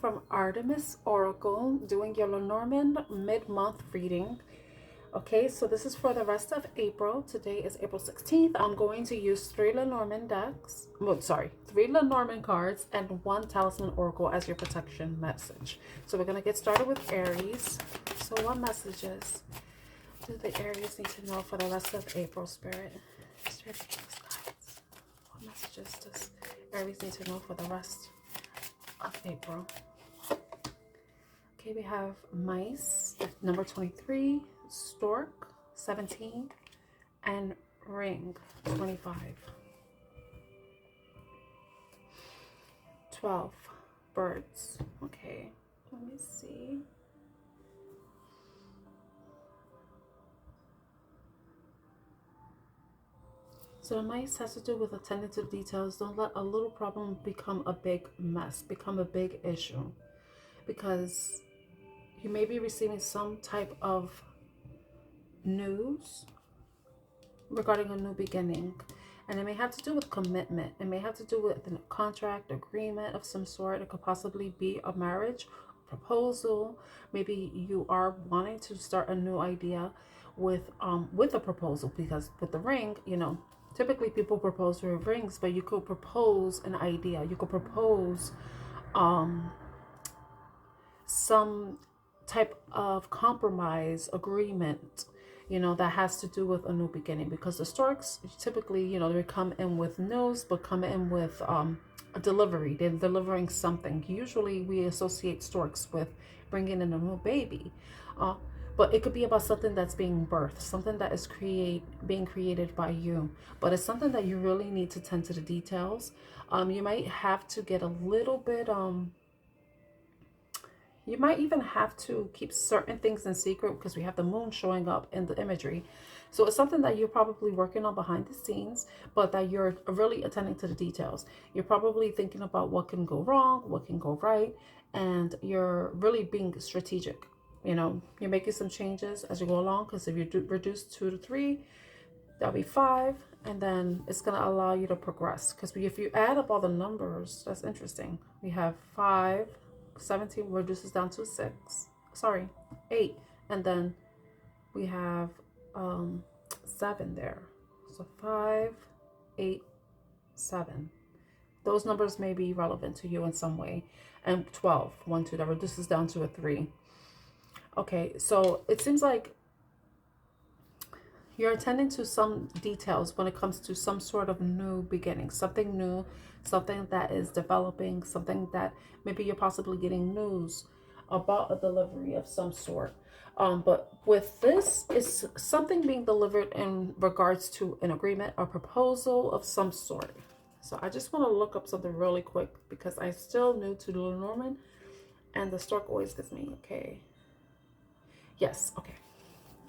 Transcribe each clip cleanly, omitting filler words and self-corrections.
from Artemis Oracle, doing your Lenormand mid-month reading. Okay, so this is for the rest of April. Today is April 16th. I'm going to use three Lenormand decks. Well, sorry, three Lenormand cards and one Talisman Oracle as your protection message. So we're going to get started with Aries. So what messages do the Aries need to know for the rest of April, Spirit? Spirit, guides. What messages does Aries need to know for the rest of April? Okay, we have mice, number 23, stork, 17, and ring, 25. 12, birds. Okay, let me see. So the mice has to do with attending to details. Don't let a little problem become a big mess, become a big issue. Because you may be receiving some type of news regarding a new beginning. And it may have to do with commitment. It may have to do with a contract, agreement of some sort. It could possibly be a marriage, proposal. Maybe you are wanting to start a new idea with a proposal, because with the ring, you know, typically people propose with rings, but you could propose an idea. You could propose some type of compromise agreement, you know, that has to do with a new beginning. Because the storks typically, you know, they come in with news, but come in with a delivery. They're delivering something. Usually we associate storks with bringing in a new baby, but it could be about something that's being birthed, something that is being created by you. But it's something that you really need to tend to the details. You might have to get a little bit you might even have to keep certain things in secret, because we have the moon showing up in the imagery. So it's something that you're probably working on behind the scenes, but that you're really attending to the details. You're probably thinking about what can go wrong, what can go right, and you're really being strategic. You know, you're making some changes as you go along, because if you reduce 2 to 3, that'll be 5, and then it's going to allow you to progress. Because if you add up all the numbers, that's interesting. We have 5, 17 reduces down to 8, and then we have 7 there. So 5, 8, 7. Those numbers may be relevant to you in some way. And 12, 1, 2, that reduces down to a 3. Okay, so it seems like you're attending to some details when it comes to some sort of new beginning, something new, something that is developing, something that maybe you're possibly getting news about a delivery of some sort. But with this, it's something being delivered in regards to an agreement or proposal of some sort. So I just want to look up something really quick, because I'm still new to the Lenormand, and the stork always gets me. Okay. Yes. Okay.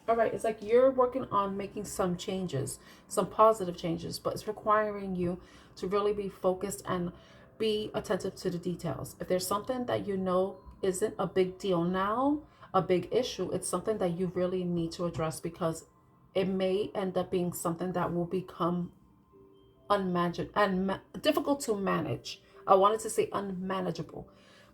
All right, it's like you're working on making some changes, some positive changes, but it's requiring you to really be focused and be attentive to the details. If there's something that you know isn't a big deal now, a big issue, it's something that you really need to address, because it may end up being something that will become difficult to manage. I wanted to say unmanageable,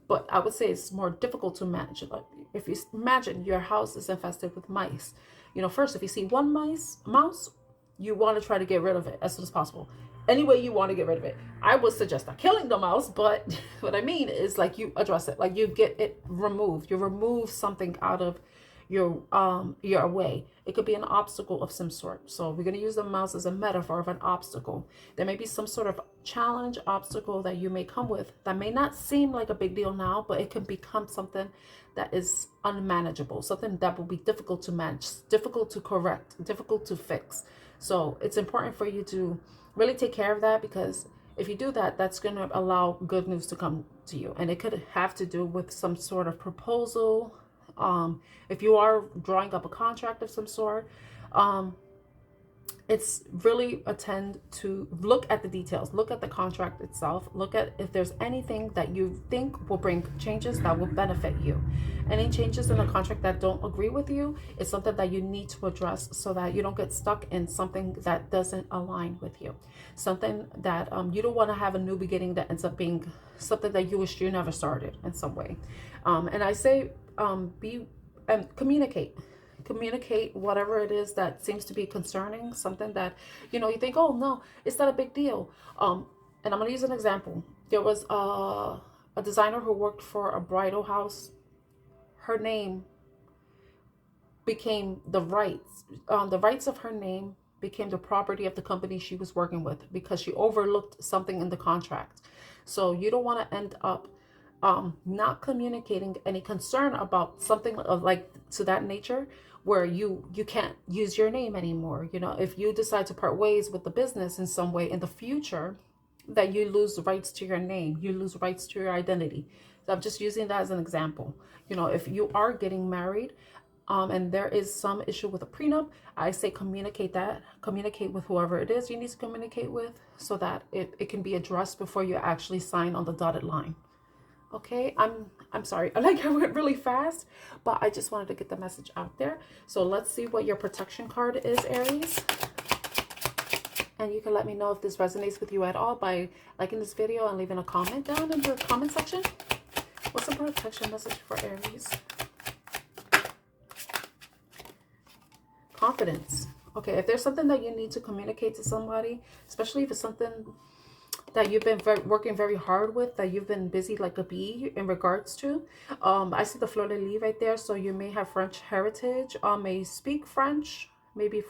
but I would say it's more difficult to manage. Like if you imagine your house is infested with mice, you know, first, if you see one mouse, you want to try to get rid of it as soon as possible. Any way you want to get rid of it. I would suggest not killing the mouse, but what I mean is like you address it, like you get it removed. You remove something out of your way. It could be an obstacle of some sort. So we're going to use the mouse as a metaphor of an obstacle. There may be some sort of challenge, obstacle that you may come with that may not seem like a big deal now, but it can become something that is unmanageable, something that will be difficult to manage, difficult to correct, difficult to fix. So it's important for you to really take care of that, because if you do that, that's going to allow good news to come to you. And it could have to do with some sort of proposal. If you are drawing up a contract of some sort, it's really attend to look at the details, look at the contract itself, look at if there's anything that you think will bring changes that will benefit you. Any changes in the contract that don't agree with you is something that you need to address so that you don't get stuck in something that doesn't align with you, something that you don't want to have a new beginning that ends up being something that you wish you never started in some way. And I say be and communicate whatever it is that seems to be concerning, something that you think, oh no, it's not a big deal. And I'm going to use an example. There was a designer who worked for a bridal house. Her name became the rights of her name became the property of the company she was working with because she overlooked something in the contract. So you don't want to end up not communicating any concern about something of like to that nature, where you can't use your name anymore. If you decide to part ways with the business in some way in the future, that you lose rights to your name, you lose rights to your identity. So I'm just using that as an example. If you are getting married, and there is some issue with a prenup, I say communicate with whoever it is you need to communicate with, so that it can be addressed before you actually sign on the dotted line. Okay, I'm sorry. I went really fast, but I just wanted to get the message out there. So let's see what your protection card is, Aries. And you can let me know if this resonates with you at all by liking this video and leaving a comment down in the comment section. What's the protection message for Aries? Confidence. Okay, if there's something that you need to communicate to somebody, especially if it's something that you've been working very hard with, that you've been busy like a bee in regards to. I see the fleur-de-lis right there, so you may have French heritage, may speak French, maybe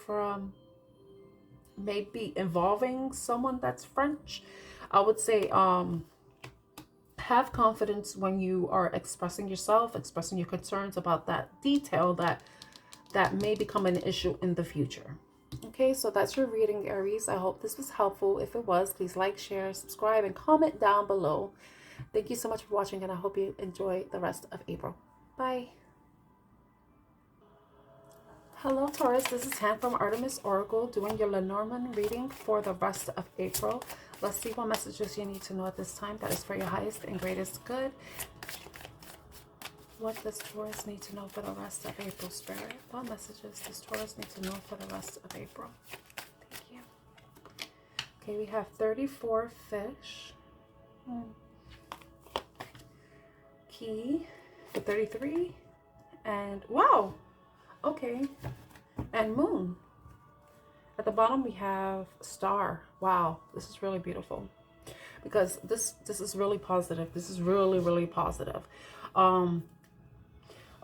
involving someone that's French. I would say have confidence when you are expressing yourself, expressing your concerns about that detail that may become an issue in the future. Okay, so that's your reading, Aries. I hope this was helpful. If it was, please like, share, subscribe, and comment down below. Thank you so much for watching, and I hope you enjoy the rest of April. Bye. Hello, Taurus. This is Han from Artemis Oracle doing your Lenormand reading for the rest of April. Let's see what messages you need to know at this time. That is for your highest and greatest good. What does Taurus need to know for the rest of April, Spirit? What messages does Taurus need to know for the rest of April? Thank you. Okay, we have 34 fish. Key for 33. And wow. Okay. And moon. At the bottom we have star. Wow. This is really beautiful. Because this is really positive. This is really, really positive.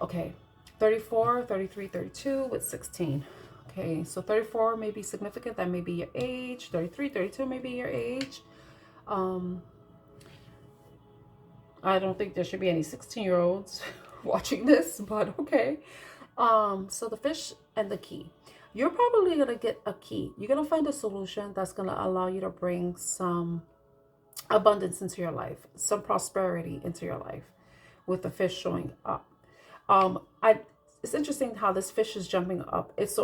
Okay, 34, 33, 32 with 16. Okay, so 34 may be significant. That may be your age. 33, 32 may be your age. I don't think there should be any 16-year-olds watching this, but okay. So the fish and the key. You're probably going to get a key. You're going to find a solution that's going to allow you to bring some abundance into your life, some prosperity into your life with the fish showing up. It's interesting how this fish is jumping up. It's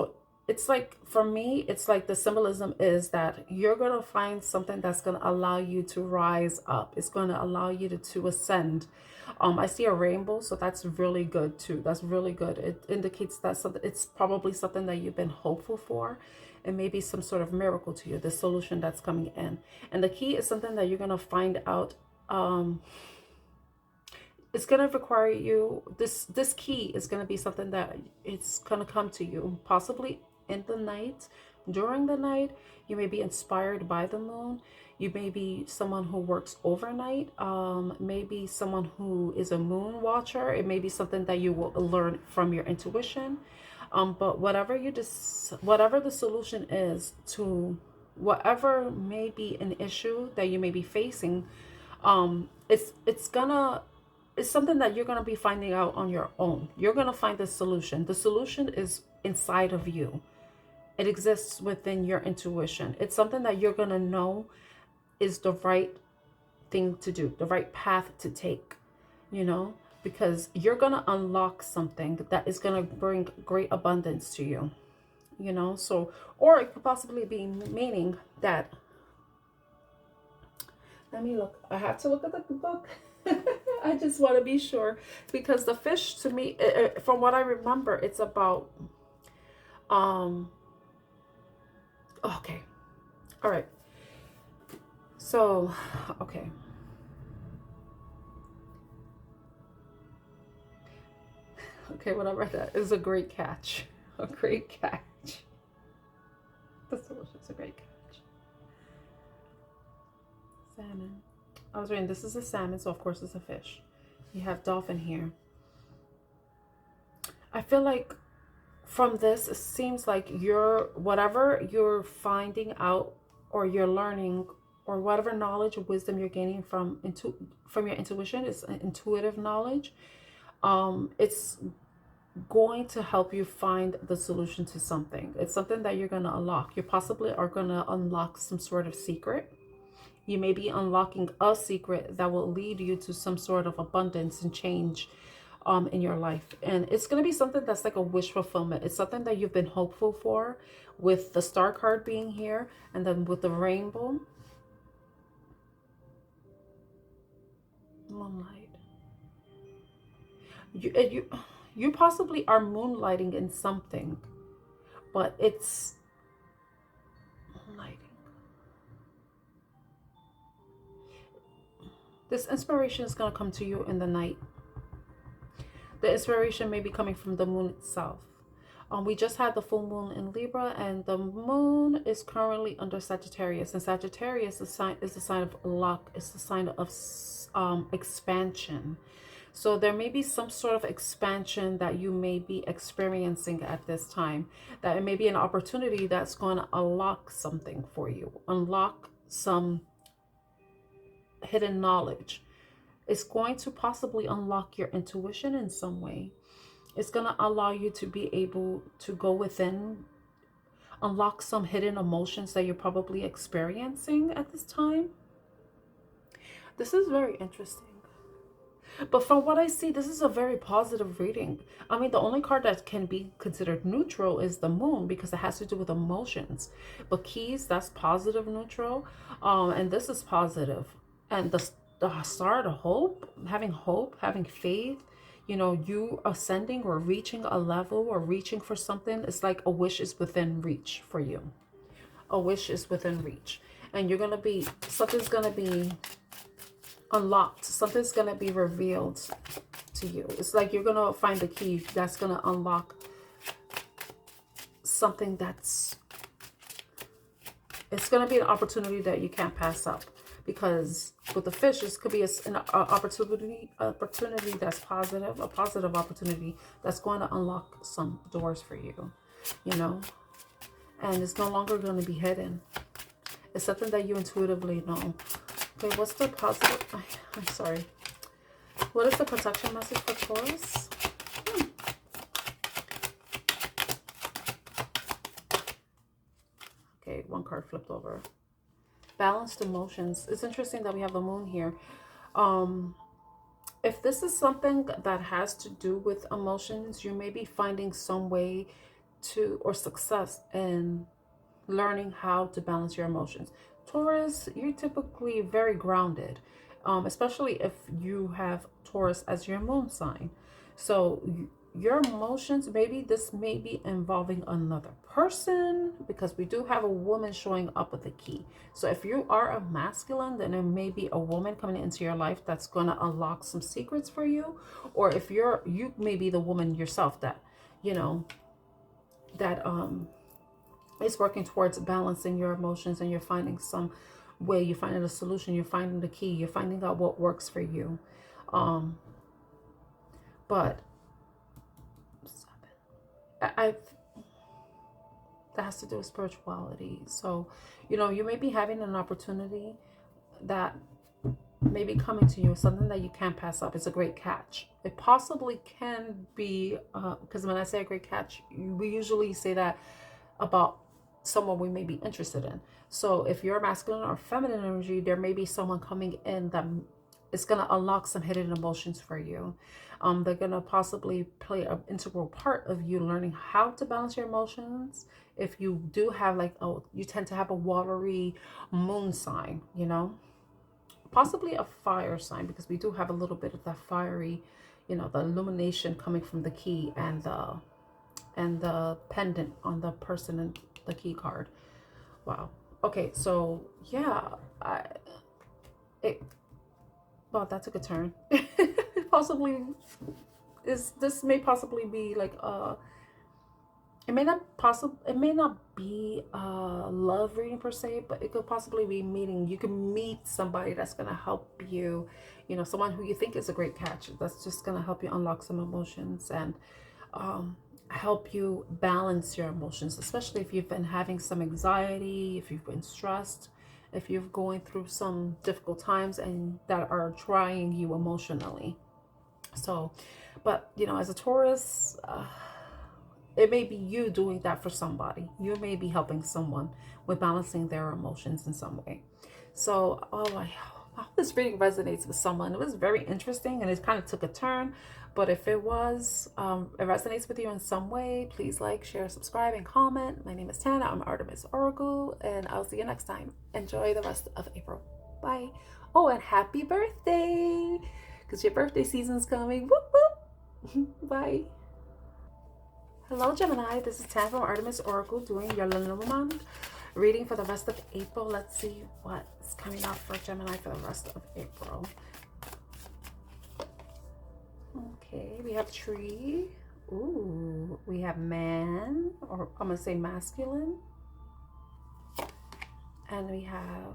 like, for me, it's like the symbolism is that you're going to find something that's going to allow you to rise up. It's going to allow you to ascend. I see a rainbow, so that's really good too. That's really good. It indicates that it's probably something that you've been hopeful for, and maybe some sort of miracle to you, the solution that's coming in. And the key is something that you're going to find out. It's going to require you, this key is going to be something that it's going to come to you, possibly in the night, during the night. You may be inspired by the moon. You may be someone who works overnight, maybe someone who is a moon watcher. It may be something that you will learn from your intuition. But whatever the solution is to whatever may be an issue that you may be facing, it's something that you're going to be finding out on your own. You're going to find the solution. The solution is inside of you. It exists within your intuition. It's something that you're going to know is the right thing to do, the right path to take, because you're going to unlock something that is going to bring great abundance to you. you know. So, or it could possibly be meaning that, let me look, I have to look at the book. I just want to be sure, because the fish to me, from what I remember, it's about okay, all right, so okay, when I read that, it was a great catch. A great catch. The solution's a great catch. Salmon. I was reading, this is a salmon, so of course it's a fish. You have dolphin here. I feel like from this, it seems like whatever you're finding out, or you're learning, or whatever knowledge or wisdom you're gaining from your intuition, is intuitive knowledge. It's going to help you find the solution to something. It's something that you're going to unlock. You possibly are going to unlock some sort of secret. You may be unlocking a secret that will lead you to some sort of abundance and change in your life. And it's going to be something that's like a wish fulfillment. It's something that you've been hopeful for, with the star card being here, and then with the rainbow. Moonlight. You possibly are moonlighting in something, but it's moonlighting. This inspiration is going to come to you in the night. The inspiration may be coming from the moon itself. We just had the full moon in Libra, and the moon is currently under Sagittarius. And Sagittarius is a sign of luck. It's a sign of expansion. So there may be some sort of expansion that you may be experiencing at this time. That it may be an opportunity that's going to unlock something for you. Unlock some hidden knowledge. It's going to possibly unlock your intuition in some way. It's going to allow you to be able to go within, unlock some hidden emotions that you're probably experiencing at this time. This is very interesting. But from what I see, this is a very positive reading. I mean, the only card that can be considered neutral is the moon, because it has to do with emotions. But keys, that's positive neutral. And this is positive. And the star, the hope, having faith, you know, you ascending or reaching a level or reaching for something. It's like a wish is within reach for you. A wish is within reach. And you're going to be, something's going to be unlocked. Something's going to be revealed to you. It's like you're going to find the key that's going to unlock something that's, it's going to be an opportunity that you can't pass up. Because with the fish, this could be an opportunity that's positive, a positive opportunity that's going to unlock some doors for you, you know. And it's no longer going to be hidden. It's something that you intuitively know. Okay, what's the positive? I'm sorry. What is the protection message for Taurus? Okay, one card flipped over. Balanced emotions. It's interesting that we have the moon here. If this is something that has to do with emotions, you may be finding some way to, or success in learning how to balance your emotions. Taurus, you're typically very grounded, especially if you have Taurus as your moon sign. So your emotions, maybe this may be involving another person, because we do have a woman showing up with the key. So if you are a masculine, then there may be a woman coming into your life that's going to unlock some secrets for you. Or if you may be the woman yourself that, you know, that is working towards balancing your emotions, and you're finding some way, you're finding a solution, you're finding the key, you're finding out what works for you. But that has to do with spirituality. So, you know, you may be having an opportunity that may be coming to you, something that you can't pass up. It's a great catch. It possibly can be, because when I say a great catch, we usually say that about someone we may be interested in. So if you're masculine or feminine energy, there may be someone coming in that It's going to unlock some hidden emotions for you. They're going to possibly play an integral part of you learning how to balance your emotions. If you do have like, oh, you tend to have a watery moon sign, you know, possibly a fire sign, because we do have a little bit of that fiery, you know, the illumination coming from the key and the pendant on the person and the key card. Wow. Okay, so yeah, well, that took a turn. Possibly this may possibly be like it may not be a love reading per se, but it could possibly be meeting. You can meet somebody that's gonna help you, you know, someone who you think is a great catch. That's just gonna help you unlock some emotions and help you balance your emotions, especially if you've been having some anxiety, if you've been stressed, if you're going through some difficult times and that are trying you emotionally. So, but you know, as a Taurus, it may be you doing that for somebody. You may be helping someone with balancing their emotions in some way. So, I hope this reading resonates with someone. It was very interesting and it kind of took a turn. But if it was, it resonates with you in some way, please like, share, subscribe, and comment. My name is Tana. I'm Artemis Oracle, and I'll see you next time. Enjoy the rest of April. Bye. Oh, and happy birthday, because your birthday season's coming. Whoop, whoop. Bye. Hello, Gemini. This is Tana from Artemis Oracle doing your Lenormand reading for the rest of April. Let's see what's coming up for Gemini for the rest of April. Okay, we have tree. Ooh, we have man, or I'm gonna say masculine. And we have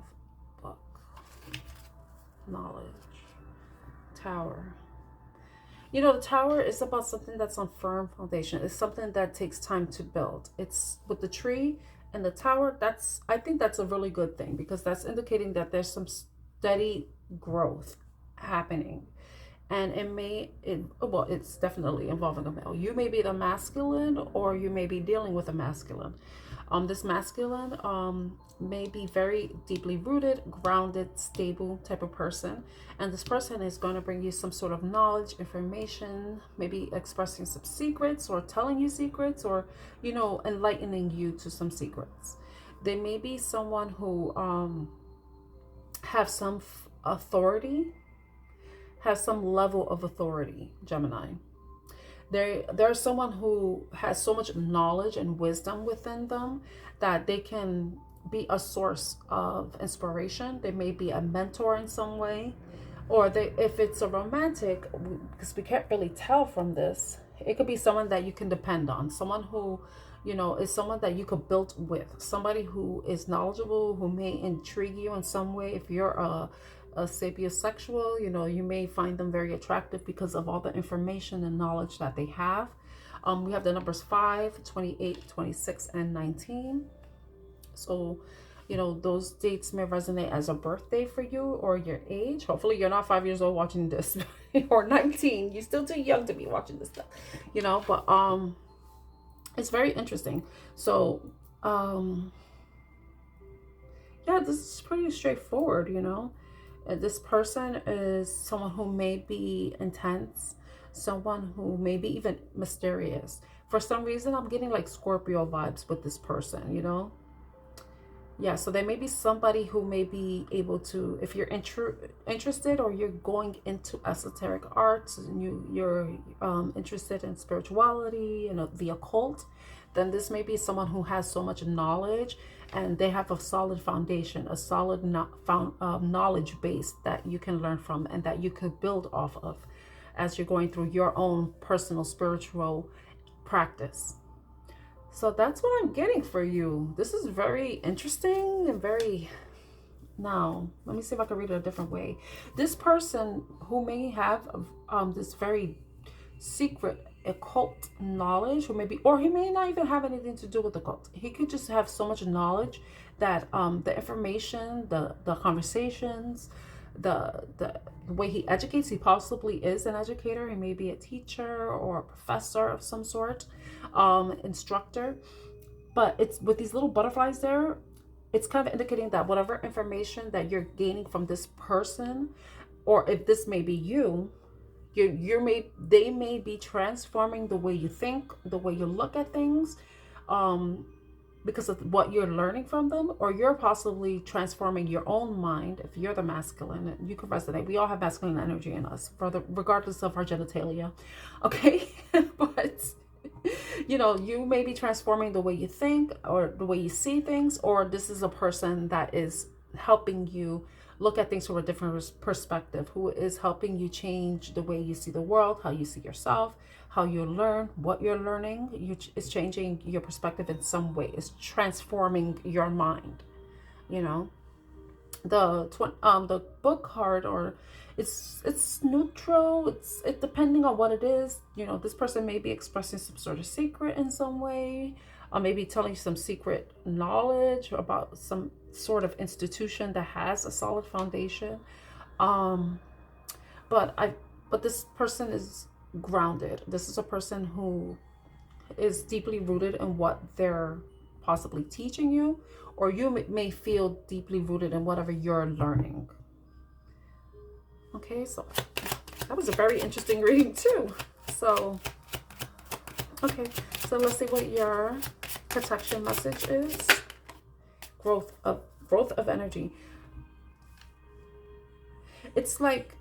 book, knowledge, tower. You know, the tower is about something that's on firm foundation. It's something that takes time to build. It's with the tree and the tower. I think that's a really good thing, because that's indicating that there's some steady growth happening. And it's definitely involving a male. You may be the masculine, or you may be dealing with a masculine. This masculine may be very deeply rooted, grounded, stable type of person. And this person is going to bring you some sort of knowledge, information, maybe expressing some secrets or telling you secrets, or, you know, enlightening you to some secrets. They may be someone who have some authority, has some level of authority, Gemini. There's someone who has so much knowledge and wisdom within them that they can be a source of inspiration. They may be a mentor in some way, or if it's a romantic, because we can't really tell from this, it could be someone that you can depend on, someone who, you know, is someone that you could build with, somebody who is knowledgeable, who may intrigue you in some way. If you're a sapiosexual, you know, you may find them very attractive because of all the information and knowledge that they have. We have the numbers 5, 28, 26, and 19. So, you know, those dates may resonate as a birthday for you or your age. Hopefully you're not 5 years old watching this or 19. You're still too young to be watching this stuff, you know, but it's very interesting. So yeah, this is pretty straightforward, you know. This person is someone who may be intense, someone who may be even mysterious. For some reason, I'm getting like Scorpio vibes with this person, you know? Yeah, so there may be somebody who may be able to, if you're interested, or you're going into esoteric arts, and you're interested in spirituality, you know, the occult, then this may be someone who has so much knowledge and they have a solid foundation, a solid knowledge base that you can learn from and that you could build off of as you're going through your own personal spiritual practice. So that's what I'm getting for you. This is very interesting and very... Now, let me see if I can read it a different way. This person who may have this very secret occult knowledge, who maybe, or he may not even have anything to do with the occult. He could just have so much knowledge that the information, the conversations, the way he educates, he possibly is an educator. He may be a teacher or a professor of some sort, instructor. But it's with these little butterflies there, it's kind of indicating that whatever information that you're gaining from this person or if this may be you, they may be transforming the way you think, the way you look at things, because of what you're learning from them, or you're possibly transforming your own mind. If you're the masculine, you can resonate. We all have masculine energy in us, regardless of our genitalia. Okay. But you may be transforming the way you think or the way you see things, or this is a person that is helping you look at things from a different perspective, who is helping you change the way you see the world, how you see yourself, how you learn, what you're learning. It's changing your perspective in some way. It's transforming your mind. The book card, or it's neutral. It's depending on what it is. This person may be expressing some sort of secret in some way, or maybe telling you some secret knowledge about some sort of institution that has a solid foundation. But this person is grounded. This is a person who is deeply rooted in what they're possibly teaching you, or you may feel deeply rooted in whatever you're learning. Okay, so that was a very interesting reading too. So, okay, so let's see what your protection message is. Growth of energy. It's like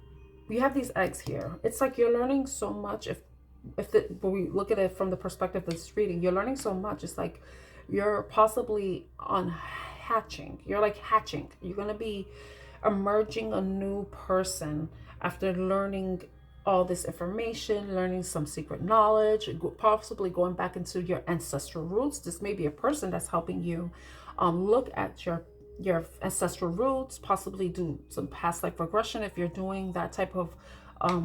you have these eggs here. It's like you're learning so much. When we look at it from the perspective of this reading, you're learning so much. It's like you're possibly hatching. You're like hatching. You're going to be emerging a new person after learning all this information, learning some secret knowledge, possibly going back into your ancestral roots. This may be a person that's helping you look at your ancestral roots, possibly do some past life regression if you're doing that type of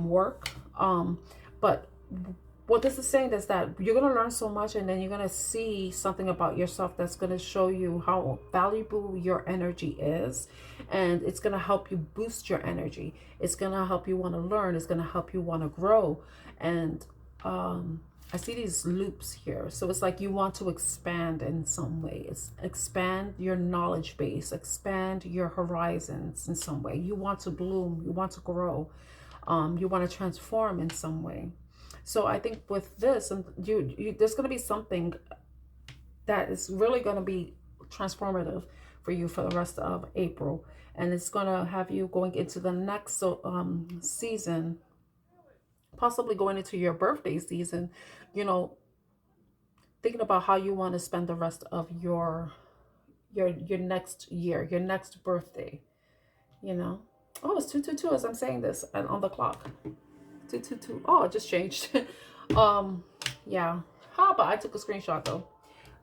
work. But what this is saying is that you're going to learn so much, and then you're going to see something about yourself that's going to show you how valuable your energy is, and it's going to help you boost your energy. It's going to help you want to learn. It's going to help you want to grow. And I see these loops here. So it's like you want to expand in some way. It's expand your knowledge base, expand your horizons in some way. You want to bloom. You want to grow. You want to transform in some way. So I think with this, and there's going to be something that is really going to be transformative for you for the rest of April. And it's going to have you going into the next season, possibly going into your birthday season, thinking about how you want to spend the rest of your next year, your next birthday, Oh, it's 222 as I'm saying this and on the clock. 222. Oh, it just changed. Yeah. But I took a screenshot though.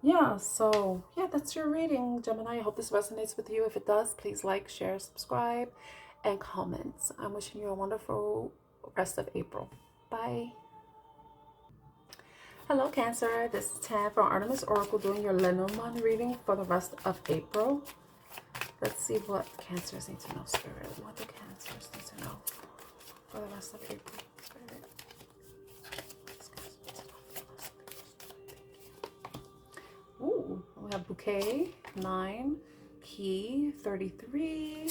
Yeah, so yeah, that's your reading, Gemini. I hope this resonates with you. If it does, please like, share, subscribe, and comment. I'm wishing you a wonderful rest of April. Bye. Hello, Cancer. This is Tam from Artemis Oracle doing your Lenormand reading for the rest of April. Let's see what Cancers need to know, Spirit. What do Cancers need to know for the rest of April, Spirit? Ooh, we have Bouquet, 9, Key, 33,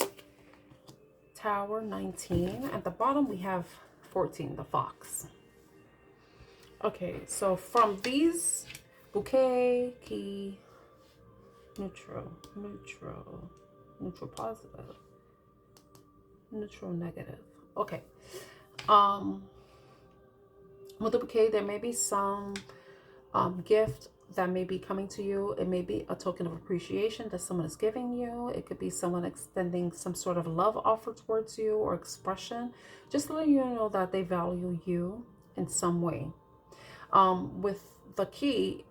Tower, 19. At the bottom, we have 14, the Fox. Okay, so from these, Bouquet, Key, neutral positive, neutral negative. Okay. With the Bouquet, there may be some gift that may be coming to you. It may be a token of appreciation that someone is giving you. It could be someone extending some sort of love offer towards you or expression, just letting you know that they value you in some way. With the Key,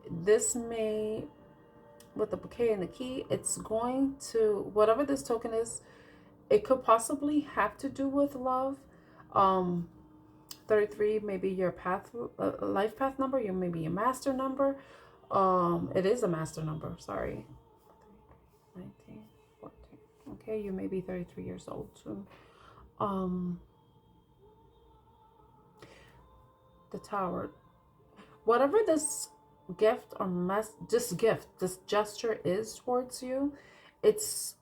with the Bouquet and the Key, it's going to, whatever this token is, it could possibly have to do with love. 33 maybe your life path number, maybe your master number. It is a master number, sorry. 19, 14. Okay, you may be 33 years old too. The Tower. Whatever this gift or this gesture is towards you, it's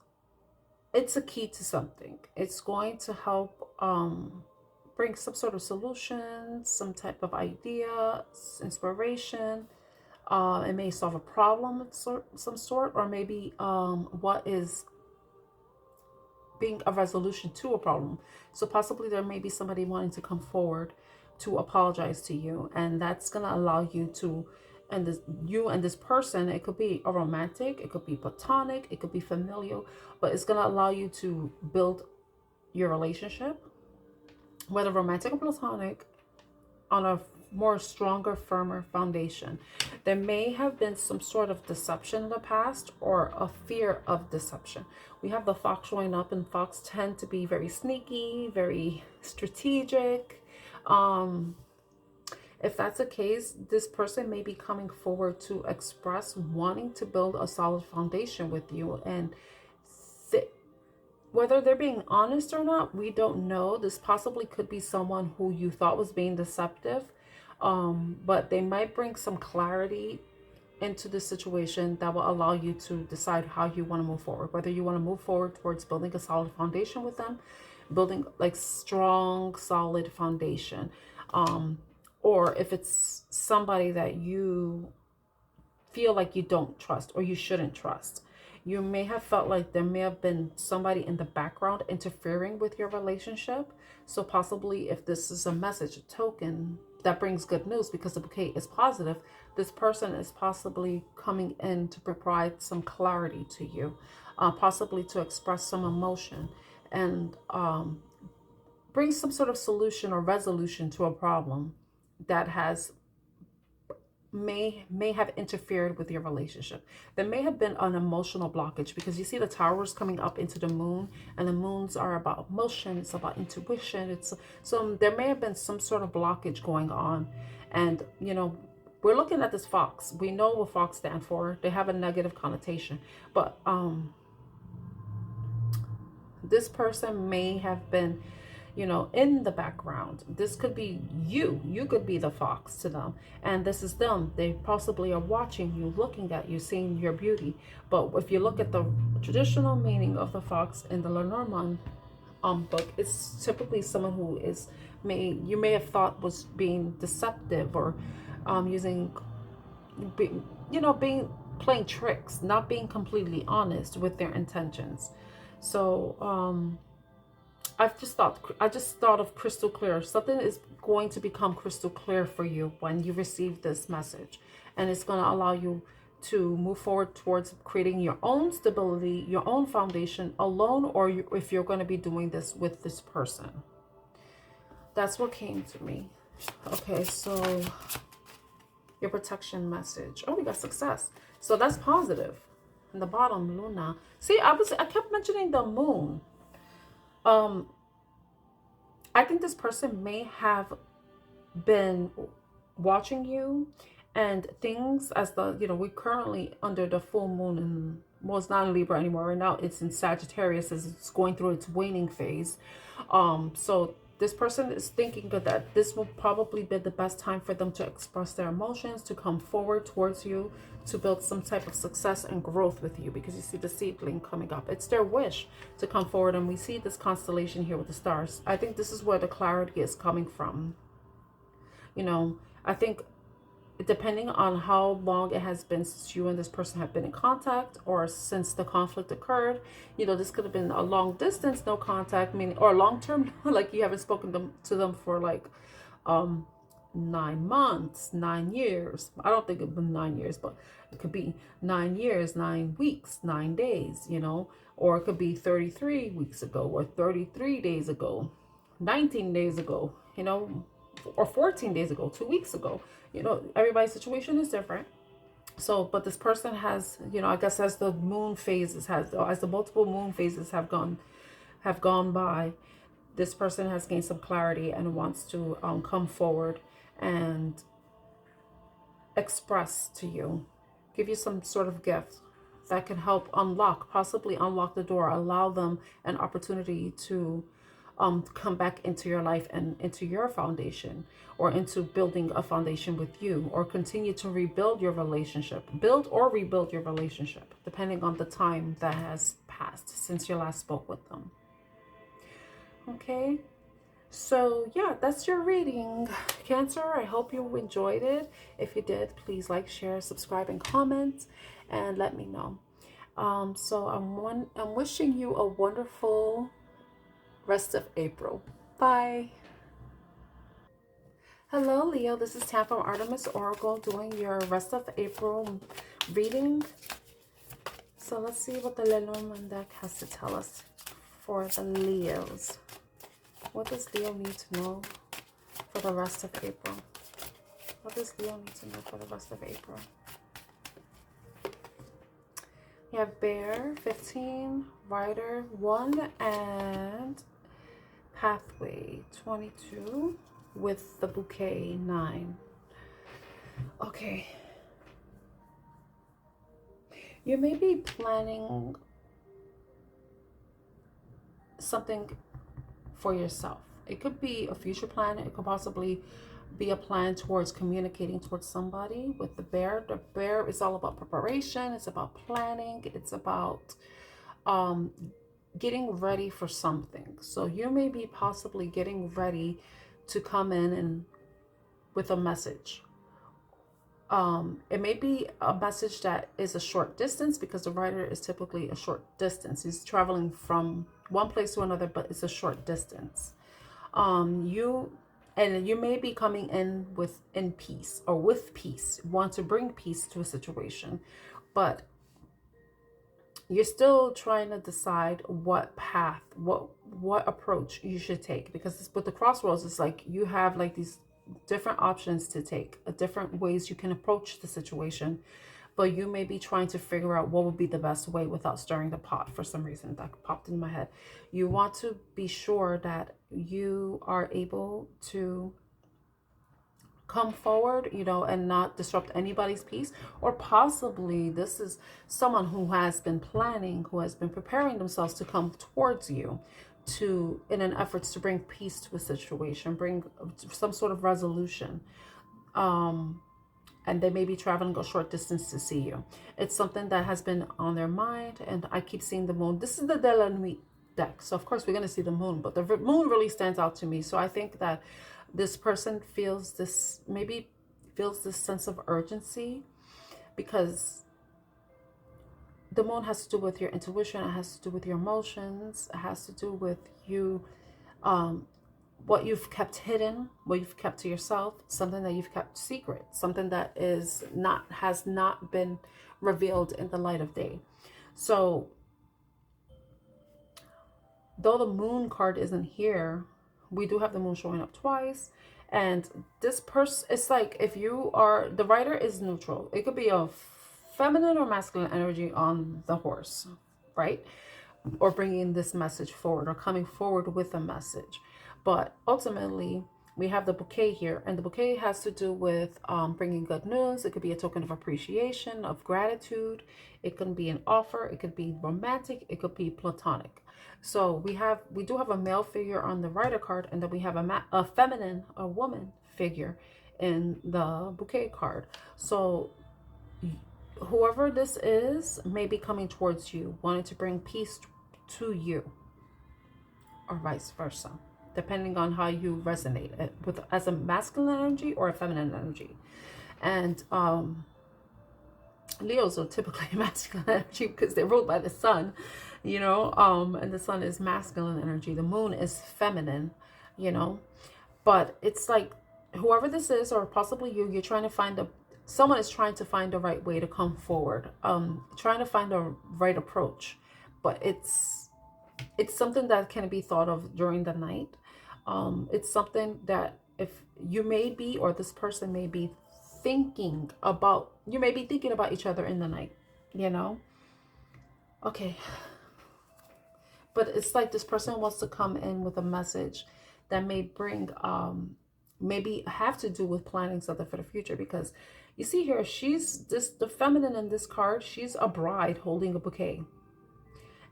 a key to something. It's going to help bring some sort of solution, some type of idea, inspiration. It may solve a problem of some sort, or maybe what is being a resolution to a problem. So possibly there may be somebody wanting to come forward to apologize to you, and that's gonna allow you to, and this, you and this person, it could be a romantic, it could be platonic, it could be familial, but it's gonna allow you to build your relationship, whether romantic or platonic, on a more stronger, firmer foundation. There may have been some sort of deception in the past, or a fear of deception. We have the fox showing up, and fox tend to be very sneaky, very strategic. If that's the case, this person may be coming forward to express wanting to build a solid foundation with you, and whether they're being honest or not, we don't know. This possibly could be someone who you thought was being deceptive, but they might bring some clarity into the situation that will allow you to decide how you want to move forward. Whether you want to move forward towards building a solid foundation with them, building like strong, solid foundation, or if it's somebody that you feel like you don't trust or you shouldn't trust. You may have felt like there may have been somebody in the background interfering with your relationship. So possibly if this is a message, a token that brings good news because the bouquet is positive, this person is possibly coming in to provide some clarity to you, possibly to express some emotion, and bring some sort of solution or resolution to a problem that has may have interfered with your relationship. There may have been an emotional blockage, because you see the towers coming up into the moon, and the moons are about emotion, it's about intuition. It's so there may have been some sort of blockage going on. And you know, we're looking at this fox. We know what fox stand for. They have a negative connotation, but this person may have been, you know, in the background. This could be you. You could be the fox to them, and this is them. They possibly are watching you, looking at you, seeing your beauty. But if you look at the traditional meaning of the fox in the Lenormand book, it's typically someone who is you may have thought was being deceptive, or playing tricks, not being completely honest with their intentions. So I just thought of crystal clear. Something is going to become crystal clear for you when you receive this message, and it's going to allow you to move forward towards creating your own stability, your own foundation alone, or if you're going to be doing this with this person. That's what came to me. Okay, so your protection message. Oh, we got success. So that's positive. In the bottom, Luna. See, I kept mentioning the moon. I think this person may have been watching you, and things as we're currently under the full moon, and well, it's not in Libra anymore. Right now it's in Sagittarius as it's going through its waning phase. So this person is thinking that this will probably be the best time for them to express their emotions, to come forward towards you, to build some type of success and growth with you, because you see the seedling coming up. It's their wish to come forward, and we see this constellation here with the stars. I think this is where the clarity is coming from. You know, I think depending on how long it has been since you and this person have been in contact, or since the conflict occurred, you know, this could have been a long distance, no contact, meaning, or long term, like you haven't spoken to them for like 9 months, 9 years. I don't think it'd been 9 years, but it could be 9 years, 9 weeks, 9 days, you know, or it could be 33 weeks ago, or 33 days ago, 19 days ago, you know, or 14 days ago, 2 weeks ago. You know, everybody's situation is different. So, but this person has, you know, I guess as the moon phases as the multiple moon phases have gone by, this person has gained some clarity and wants to come forward and express to you, give you some sort of gift that can help possibly unlock the door, allow them an opportunity to come back into your life and into your foundation, or into building a foundation with you, or continue to rebuild your relationship, build or rebuild your relationship, depending on the time that has passed since you last spoke with them. Okay, So yeah, that's your reading, Cancer. I hope you enjoyed it. If you did, please like, share, subscribe, and comment, and let me know. So I'm wishing you a wonderful rest of April. Bye. Hello, Leo. This is Tam from Artemis Oracle doing your rest of April reading. So let's see what the Lenormand deck has to tell us for the Leos. What does Leo need to know for the rest of April? What does Leo need to know for the rest of April? You have Bear, 15, Rider, 1, and Pathway, 22, with the Bouquet, 9. Okay. You may be planning something for yourself. It could be a future plan. It could possibly be a plan towards communicating towards somebody. With the bear is all about preparation. It's about planning. It's about getting ready for something. So you may be possibly getting ready to come in and with a message. It may be a message that is a short distance, because the writer is typically a short distance. He's traveling from one place to another, but it's a short distance. You may be coming in peace, or with peace, want to bring peace to a situation, but you're still trying to decide what path, what approach you should take, because with the crossroads, it's like you have like these different options to take, different ways you can approach the situation, but you may be trying to figure out what would be the best way without stirring the pot. For some reason that popped in my head. You want to be sure that you are able to come forward, and not disrupt anybody's peace. Or possibly this is someone who has been planning, who has been preparing themselves to come towards you in an effort to bring peace to a situation, bring some sort of resolution. And they may be traveling a short distance to see you. It's something that has been on their mind, and I keep seeing the moon. This is the De La Nuit deck, so of course we're going to see the moon, but the moon really stands out to me. So I think that this person feels this sense of urgency, because the moon has to do with your intuition. It has to do with your emotions. It has to do with you, what you've kept hidden, what you've kept to yourself, something that you've kept secret, something that has not been revealed in the light of day. So though the moon card isn't here, we do have the moon showing up twice. And this person, it's like, if you are, the writer is neutral. It could be a feminine or masculine energy on the horse, right? Or bringing this message forward, or coming forward with a message. But ultimately, we have the bouquet here, and the bouquet has to do with bringing good news. It could be a token of appreciation, of gratitude. It can be an offer. It could be romantic. It could be platonic. So we do have a male figure on the Rider card, and then we have a feminine, a woman figure in the bouquet card. So whoever this is may be coming towards you, wanting to bring peace to you, or vice versa, depending on how you resonate with as a masculine energy or a feminine energy. And Leos are typically masculine energy because they're ruled by the sun, and the sun is masculine energy. The moon is feminine, but it's like, whoever this is, or possibly you're trying to find someone is trying to find the right way to come forward, trying to find the right approach, but it's something that can be thought of during the night. It's something that if you may be, or this person may be thinking about, you may be thinking about each other in the night, okay. But it's like this person wants to come in with a message that may bring, maybe have to do with planning something for the future. Because you see here, the feminine in this card, she's a bride holding a bouquet.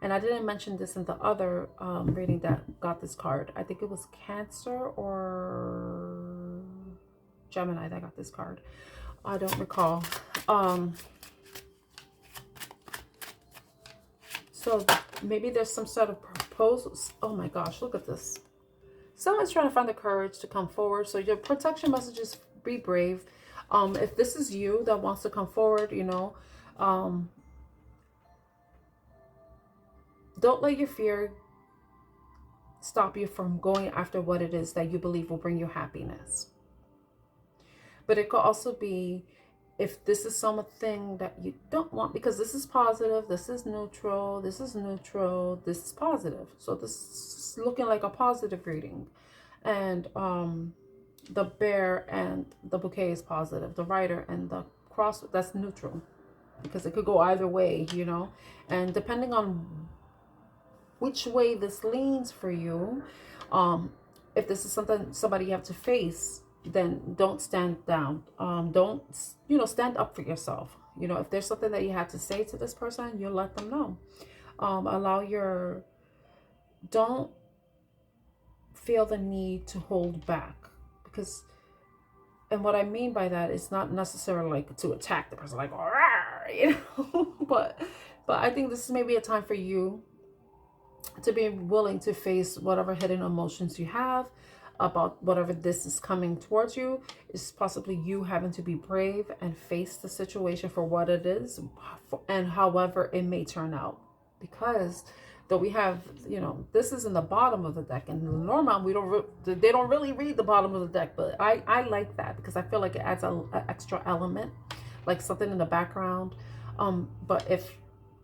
And I didn't mention this in the other reading that got this card. I think it was Cancer or Gemini that got this card. I don't recall. So maybe there's some sort of proposals. Oh my gosh, look at this. Someone's trying to find the courage to come forward. So your protection message is be brave. If this is you that wants to come forward, you know, don't let your fear stop you from going after what it is that you believe will bring you happiness. But it could also be, if this is something that you don't want, because this is positive, this is neutral, this is neutral, this is positive. So this is looking like a positive reading. And the bear and the bouquet is positive. The rider and the cross, that's neutral. Because it could go either way, you know. And depending on which way this leans for you, if this is somebody you have to face, then don't stand down. Don't, you know, stand up for yourself. You know, if there's something that you have to say to this person, you let them know. Don't feel the need to hold back, because, and what I mean by that is not necessarily like to attack the person, like, you know, but I think this is maybe a time for you to be willing to face whatever hidden emotions you have about whatever this is coming towards you. Is possibly you having to be brave and face the situation for what it is, and however it may turn out. Because though we have, you know, this is in the bottom of the deck, and Lenormand, they don't really read the bottom of the deck, but I like that, because I feel like it adds an extra element, like something in the background. But if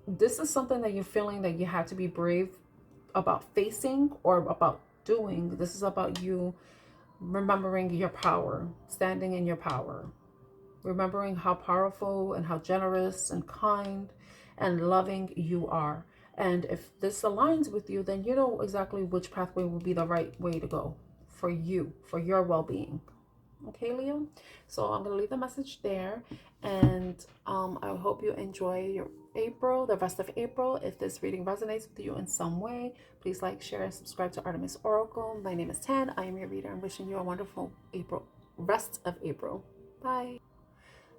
this is something that you're feeling that you have to be brave about facing or about doing, this is about you remembering your power, standing in your power, remembering how powerful and how generous and kind and loving you are. And if this aligns with you, then you know exactly which pathway will be the right way to go for you, for your well-being. Okay, Leo? So I'm going to leave the message there. And I hope you enjoy your April, the rest of April. If this reading resonates with you in some way, please like, share, and subscribe to Artemis Oracle. My name is Tan. I am your reader. I'm wishing you a wonderful rest of April. Bye.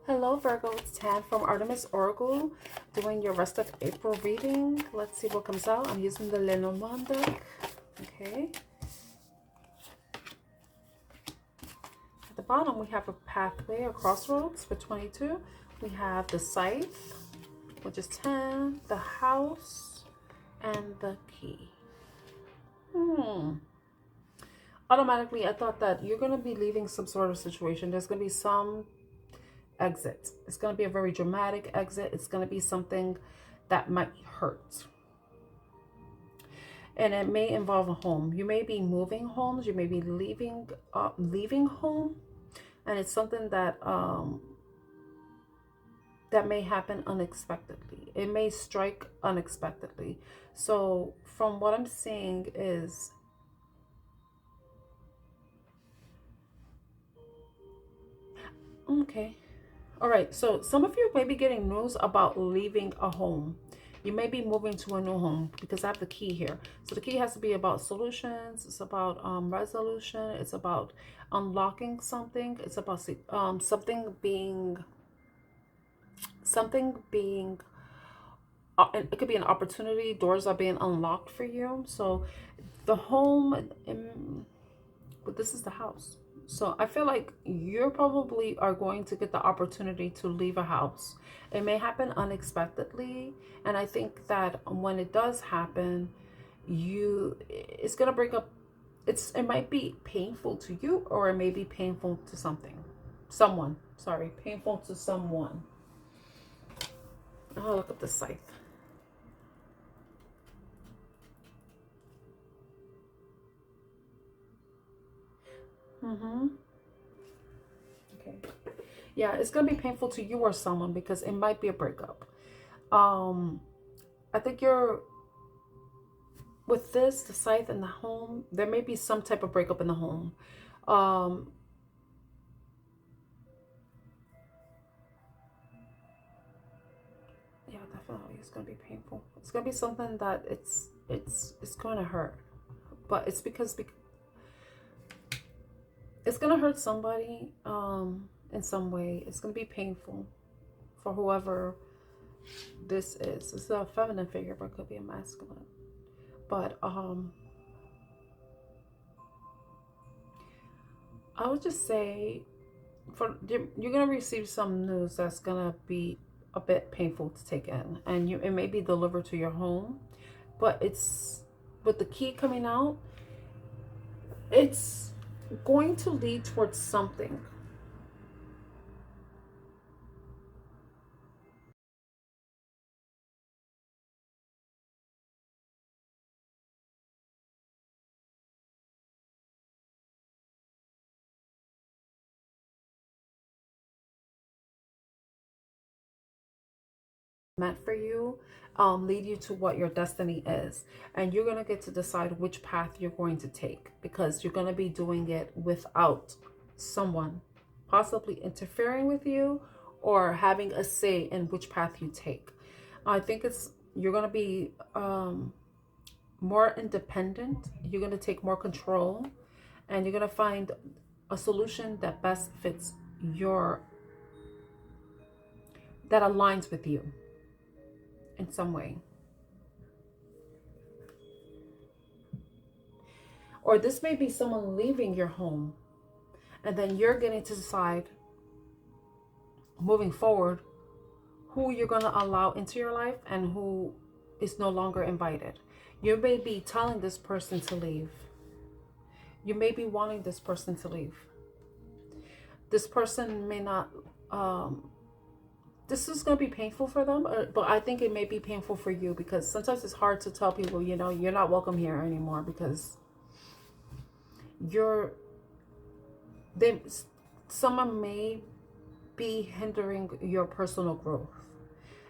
Hello, Virgo. It's Tan from Artemis Oracle, doing your rest of April reading. Let's see what comes out. I'm using the Lenormand deck. Okay. At the bottom, we have a pathway, a crossroads for 22. We have the scythe, which is 10, the house, and the key. Automatically, I thought that you're going to be leaving some sort of situation. There's going to be some exit. It's going to be a very dramatic exit. It's going to be something that might hurt. And it may involve a home. You may be moving homes. You may be leaving home. And it's something that that may happen unexpectedly. It may strike unexpectedly. So from what I'm seeing is, okay. All right. So some of you may be getting news about leaving a home. You may be moving to a new home, because I have the key here. So the key has to be about solutions. It's about resolution. It's about unlocking something. It's about something being, it could be an opportunity. Doors are being unlocked for you. So the home, but this is the house. So I feel like you probably are going to get the opportunity to leave a house. It may happen unexpectedly. And I think that when it does happen, it's going to break up. It might be painful to you, or it may be painful to someone. Sorry, painful to someone. I'll look up the scythe. Okay. Yeah, it's gonna be painful to you or someone, because it might be a breakup. I think with this, the scythe and the home, there may be some type of breakup in the home. Yeah, definitely, it's gonna be painful. It's gonna be something that it's gonna hurt, but it's because it's gonna hurt somebody in some way. It's gonna be painful for whoever this is. It's a feminine figure, but it could be a masculine. But I would just say you're gonna receive some news that's gonna be a bit painful to take in, and it may be delivered to your home, but it's with the key coming out, it's going to lead towards something. Meant for you, lead you to what your destiny is, and you're going to get to decide which path you're going to take, because you're going to be doing it without someone possibly interfering with you or having a say in which path you take. I think you're going to be more independent. You're going to take more control, and you're going to find a solution that best fits that aligns with you in some way. Or this may be someone leaving your home, and then you're getting to decide moving forward who you're going to allow into your life and who is no longer invited. You may be telling this person to leave. You may be wanting this person to leave. This person may not, this is going to be painful for them, but I think it may be painful for you, because sometimes it's hard to tell people, you know, you're not welcome here anymore, because someone may be hindering your personal growth,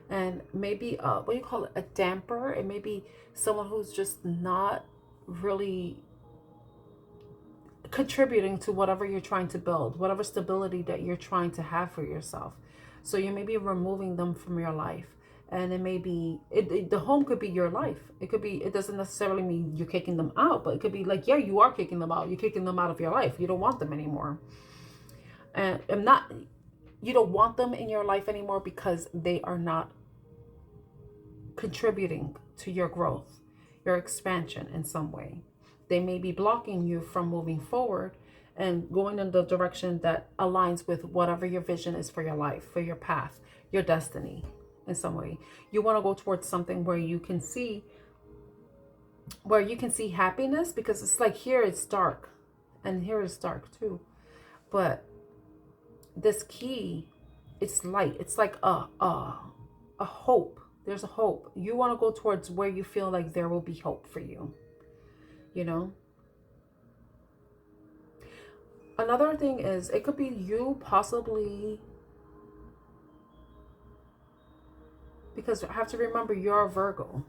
and maybe what do you call it, a damper. It may be someone who's just not really contributing to whatever you're trying to build, whatever stability that you're trying to have for yourself. So you may be removing them from your life, and it may be the home could be your life. It could be, it doesn't necessarily mean you're kicking them out, but it could be like, yeah, you are kicking them out. You're kicking them out of your life. You don't want them anymore. And you don't want them in your life anymore because they are not contributing to your growth, your expansion in some way. They may be blocking you from moving forward and going in the direction that aligns with whatever your vision is for your life, for your path, your destiny in some way. You want to go towards something where you can see happiness, because it's like here it's dark and here it's dark too. But this key, it's light. It's like a hope. There's a hope. You want to go towards where you feel like there will be hope for you, you know? Another thing is, it could be you possibly, because I have to remember you're a Virgo.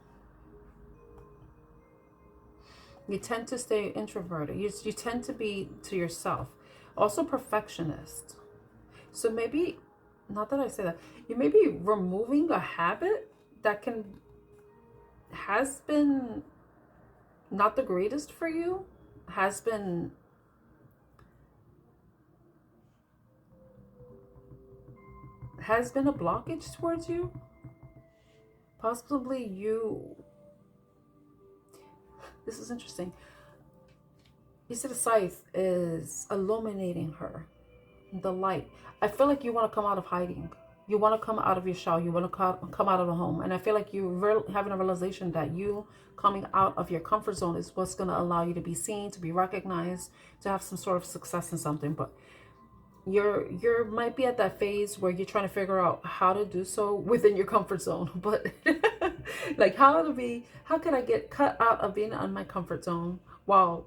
You tend to stay introverted. You tend to be to yourself. Also perfectionist. So maybe, not that I say that, you may be removing a habit that has been not the greatest for you, has been a blockage towards you. Possibly this is interesting. You see the scythe is illuminating her, the light. I feel like you want to come out of hiding. You want to come out of your shell. You want to come out of the home. And I feel like you're having a realization that you coming out of your comfort zone is what's going to allow you to be seen, to be recognized, to have some sort of success in something. But you might be at that phase where you're trying to figure out how to do so within your comfort zone. But like how can I get cut out of being on my comfort zone while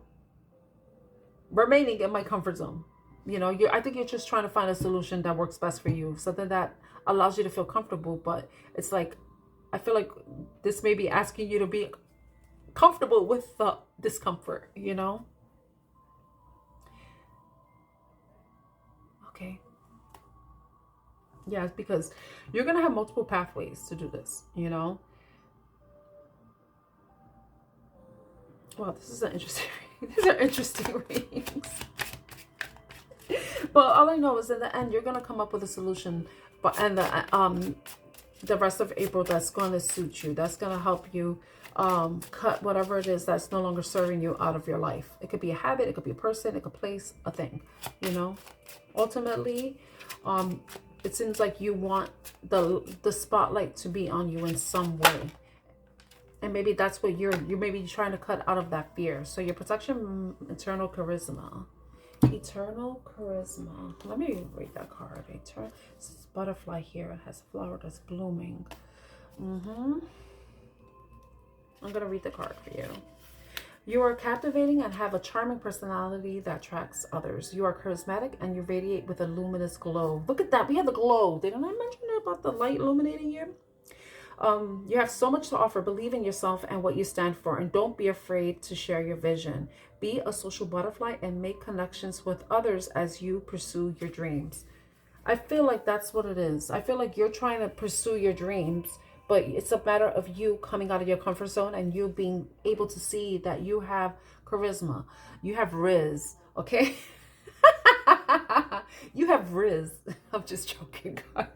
remaining in my comfort zone? You know, I think you're just trying to find a solution that works best for you, something that allows you to feel comfortable. But it's like, I feel like this may be asking you to be comfortable with the discomfort, you know? Okay. Yeah, it's because you're going to have multiple pathways to do this, you know? Wow, this is an interesting reading. These are interesting readings. But all I know is in the end, you're going to come up with a solution. But and the rest of April that's going to suit you. That's going to help you cut whatever it is that's no longer serving you out of your life. It could be a habit, it could be a person, it could place, a thing, you know. Ultimately, it seems like you want the spotlight to be on you in some way. And maybe that's what you're maybe trying to cut out of that fear. So your protection, eternal charisma. Eternal charisma. Let me read that card. Eternal. This is butterfly here. It has a flower that's blooming. I'm going to read the card for you. You are captivating and have a charming personality that attracts others. You are charismatic and you radiate with a luminous glow. Look at that. We have the glow. Didn't I mention about the light illuminating you? You have so much to offer. Believe in yourself and what you stand for, and don't be afraid to share your vision. Be a social butterfly and make connections with others as you pursue your dreams. I feel like that's what it is. I feel like you're trying to pursue your dreams, but it's a matter of you coming out of your comfort zone and you being able to see that you have charisma. You have riz, okay? You have riz. I'm just joking, guys.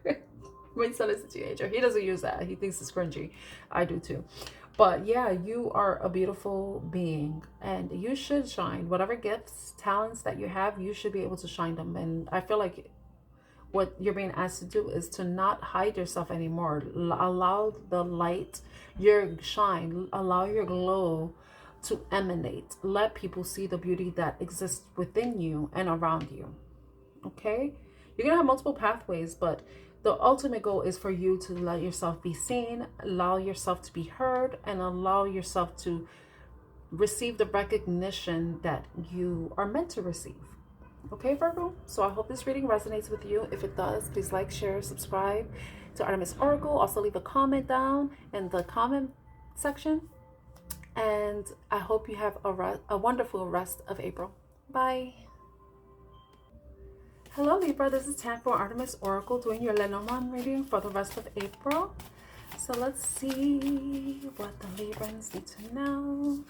My son is a teenager. He doesn't use that. He thinks it's cringy. I do too. But yeah, you are a beautiful being and you should shine. Whatever gifts, talents that you have, you should be able to shine them. And I feel like what you're being asked to do is to not hide yourself anymore. Allow the light, your shine, allow your glow to emanate. Let people see the beauty that exists within you and around you. Okay? You're going to have multiple pathways, but the ultimate goal is for you to let yourself be seen, allow yourself to be heard, and allow yourself to receive the recognition that you are meant to receive. Okay, Virgo? So I hope this reading resonates with you. If it does, please like, share, subscribe to Artemis Oracle. Also leave a comment down in the comment section. And I hope you have a wonderful rest of April. Bye. Hello Libra, this is Tam for Artemis Oracle doing your Lenormand reading for the rest of April. So let's see what the Librans need to know.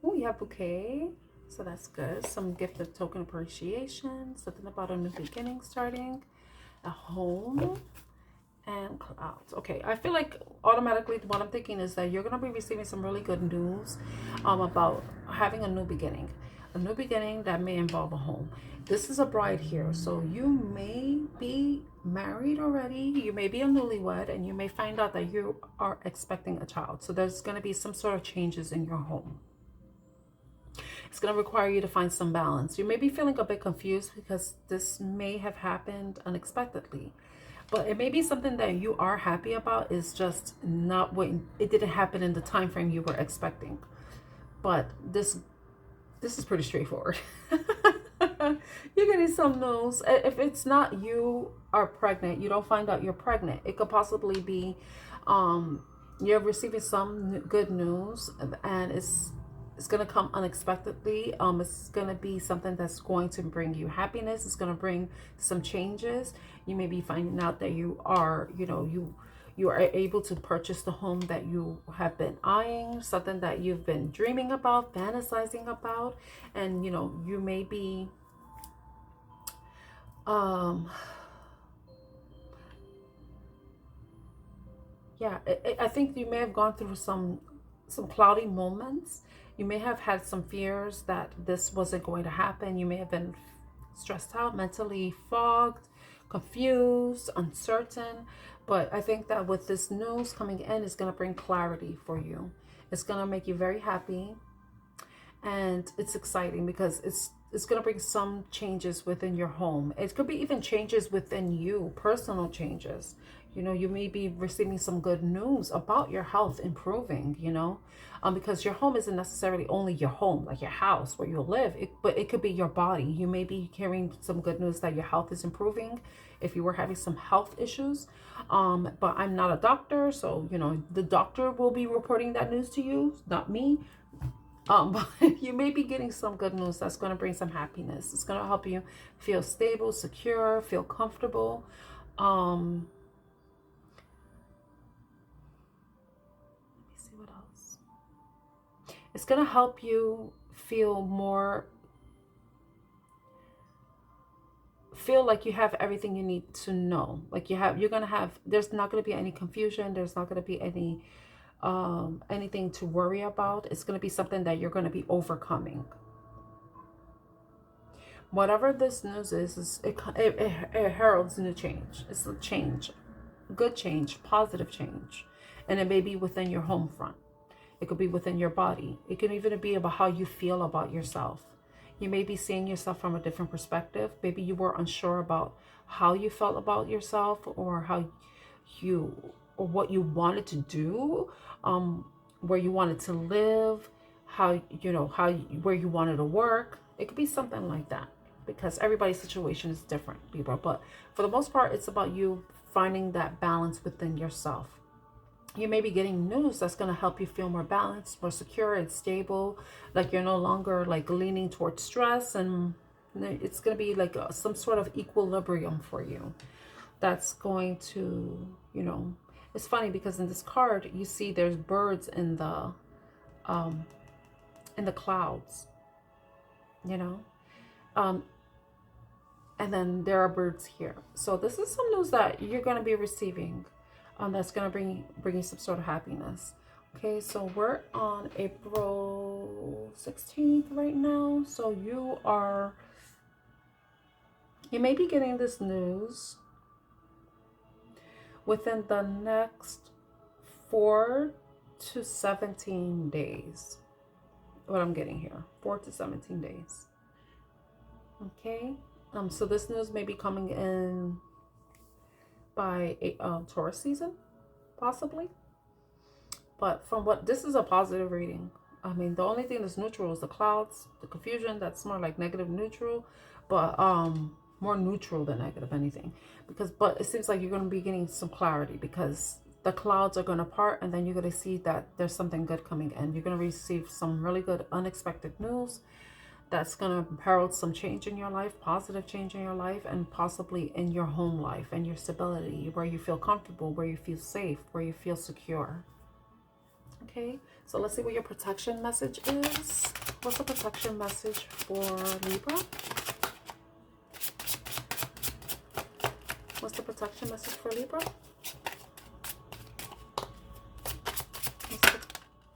Oh, you have bouquet. So that's good. Some gift of token appreciation. Something about a new beginning starting. A home. And clouds. Okay, I feel like automatically what I'm thinking is that you're going to be receiving some really good news about having a new beginning. A new beginning that may involve a home. This is a bride here, so you may be married already. You may be a newlywed, and you may find out that you are expecting a child. So there's going to be some sort of changes in your home. It's going to require you to find some balance. You may be feeling a bit confused because this may have happened unexpectedly. But it may be something that you are happy about. It's just not what it didn't happen in the time frame you were expecting. But this is pretty straightforward. You're getting some news. If it's not you are pregnant, you don't find out you're pregnant. It could possibly be you're receiving some good news, and it's going to come unexpectedly. It's going to be something that's going to bring you happiness. It's going to bring some changes. You may be finding out that you are, you are able to purchase the home that you have been eyeing, something that you've been dreaming about, fantasizing about, and you may be yeah, I think you may have gone through some cloudy moments. You may have had some fears that this wasn't going to happen. You may have been stressed out, mentally fogged, confused, uncertain. But I think that with this news coming in, it's going to bring clarity for you. It's going to make you very happy. And it's exciting because it's going to bring some changes within your home. It could be even changes within you, personal changes. You may be receiving some good news about your health improving, because your home isn't necessarily only your home, like your house where you live, but it could be your body. You may be hearing some good news that your health is improving if you were having some health issues. But I'm not a doctor, so, the doctor will be reporting that news to you, not me. But you may be getting some good news that's going to bring some happiness. It's going to help you feel stable, secure, feel comfortable. Let me see what else. It's going to help you feel more feel like you have everything you need to know. Like you're gonna have, there's not gonna be any confusion. There's not gonna be any anything to worry about. It's gonna be something that you're gonna be overcoming. Whatever this news is it heralds new change. It's a change, good change, positive change, and it may be within your home front. It could be within your body. It can even be about how you feel about yourself. You may be seeing yourself from a different perspective. Maybe you were unsure about how you felt about yourself, or how you, or what you wanted to do, where you wanted to live, how, you know, where you wanted to work. It could be something like that, because everybody's situation is different, Libra. But for the most part, it's about you finding that balance within yourself. You may be getting news that's going to help you feel more balanced, more secure and stable. Like you're no longer like leaning towards stress, and it's going to be like some sort of equilibrium for you. That's going to, you know, it's funny because in this card, you see there's birds in the clouds, you know, and then there are birds here. So this is some news that you're going to be receiving. That's going to bring you some sort of happiness. Okay, so we're on April 16th right now. So you may be getting this news within the next 4 to 17 days. What I'm getting here, 4 to 17 days. Okay, so this news may be coming in by Taurus season, possibly. But from what, this is a positive reading. I mean, the only thing that's neutral is the clouds, the confusion. That's more like negative neutral, but more neutral than negative anything. But it seems like you're going to be getting some clarity, because the clouds are going to part, and then you're going to see that there's something good coming in. You're going to receive some really good unexpected news that's going to herald some change in your life, positive change in your life, and possibly in your home life and your stability, where you feel comfortable, where you feel safe, where you feel secure. Okay, so let's see what your protection message is. What's the protection message for Libra? What's the protection message for Libra?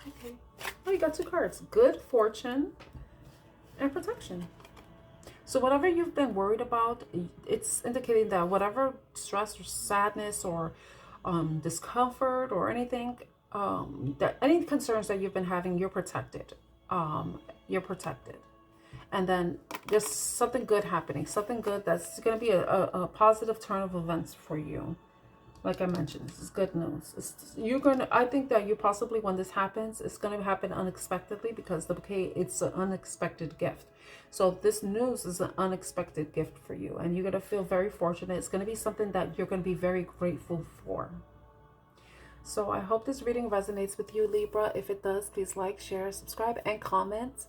Okay, oh, you got 2 cards. Good fortune and protection. So whatever you've been worried about, it's indicating that whatever stress or sadness or discomfort or anything, that any concerns that you've been having, you're protected. You're protected. And then there's something good happening, something good that's going to be a positive turn of events for you. Like I mentioned, this is good news. I think that you possibly, when this happens, it's going to happen unexpectedly, because the bouquet, it's an unexpected gift. So this news is an unexpected gift for you, and you're going to feel very fortunate. It's going to be something that you're going to be very grateful for. So I hope this reading resonates with you, Libra. If it does, please like, share, subscribe, and comment.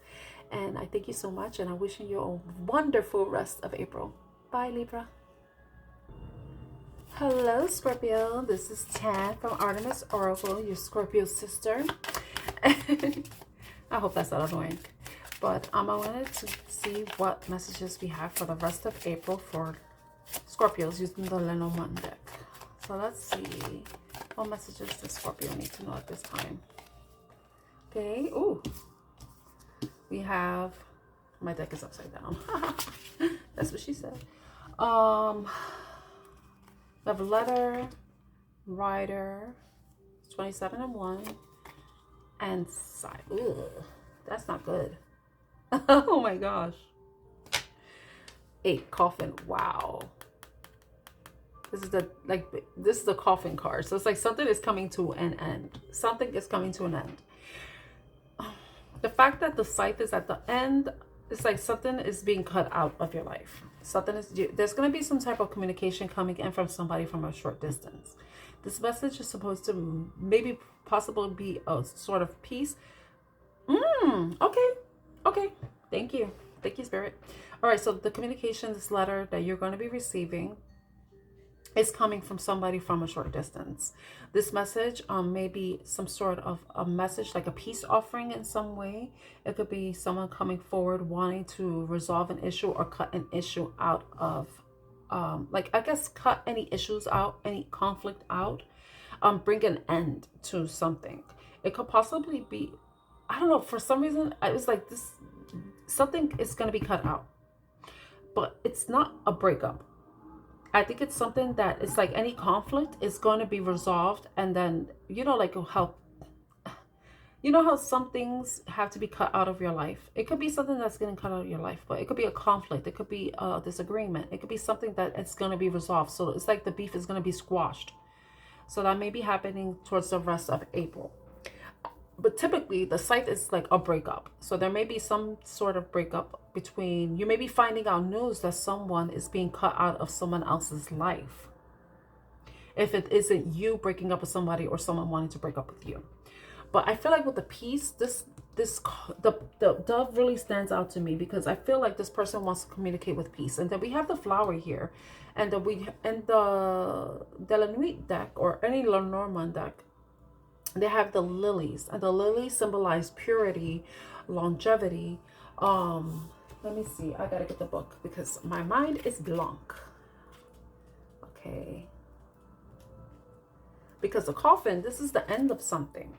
And I thank you so much, and I'm wishing you a wonderful rest of April. Bye, Libra. Hello, Scorpio. This is Tan from Artemis Oracle, your Scorpio sister. I hope that's not annoying. But I wanted to see what messages we have for the rest of April for Scorpios using the Lenormand deck. So let's see. What messages does Scorpio need to know at this time? Okay. Ooh. We have... My deck is upside down. That's what she said. We have letter, rider, 27 and 1, and side. Ugh, that's not good. Oh my gosh. 8, coffin. Wow. This is the coffin card. So it's like something is coming to an end. Something is coming to an end. The fact that the scythe is at the end, it's like something is being cut out of your life. There's going to be some type of communication coming in from somebody from a short distance. This message is supposed to maybe possibly be a sort of peace. Okay. Thank you, Spirit. All right, so the communication, this letter that you're going to be receiving, is coming from somebody from a short distance. This message may be some sort of a message, like a peace offering in some way. It could be someone coming forward wanting to resolve an issue or cut an issue out of like, I guess, cut any issues out, any conflict out, bring an end to something. It could possibly be, I don't know, for some reason, I was like, this, something is going to be cut out, but it's not a breakup. I think it's something that it's like any conflict is going to be resolved, and then, you know, like how, you know how some things have to be cut out of your life. It could be something that's getting cut out of your life, but it could be a conflict. It could be a disagreement. It could be something that it's going to be resolved. So it's like the beef is going to be squashed. So that may be happening towards the rest of April. But typically the site is like a breakup. So there may be some sort of breakup between, you may be finding out news that someone is being cut out of someone else's life. If it isn't you breaking up with somebody or someone wanting to break up with you. But I feel like with the peace, the dove really stands out to me, because I feel like this person wants to communicate with peace. And then we have the flower here, and then we and the Nuit deck, or any Lenormand deck, they have the lilies, and the lilies symbolize purity, longevity. Let me see. I gotta get the book because my mind is blank. Okay. Because the coffin, this is the end of something.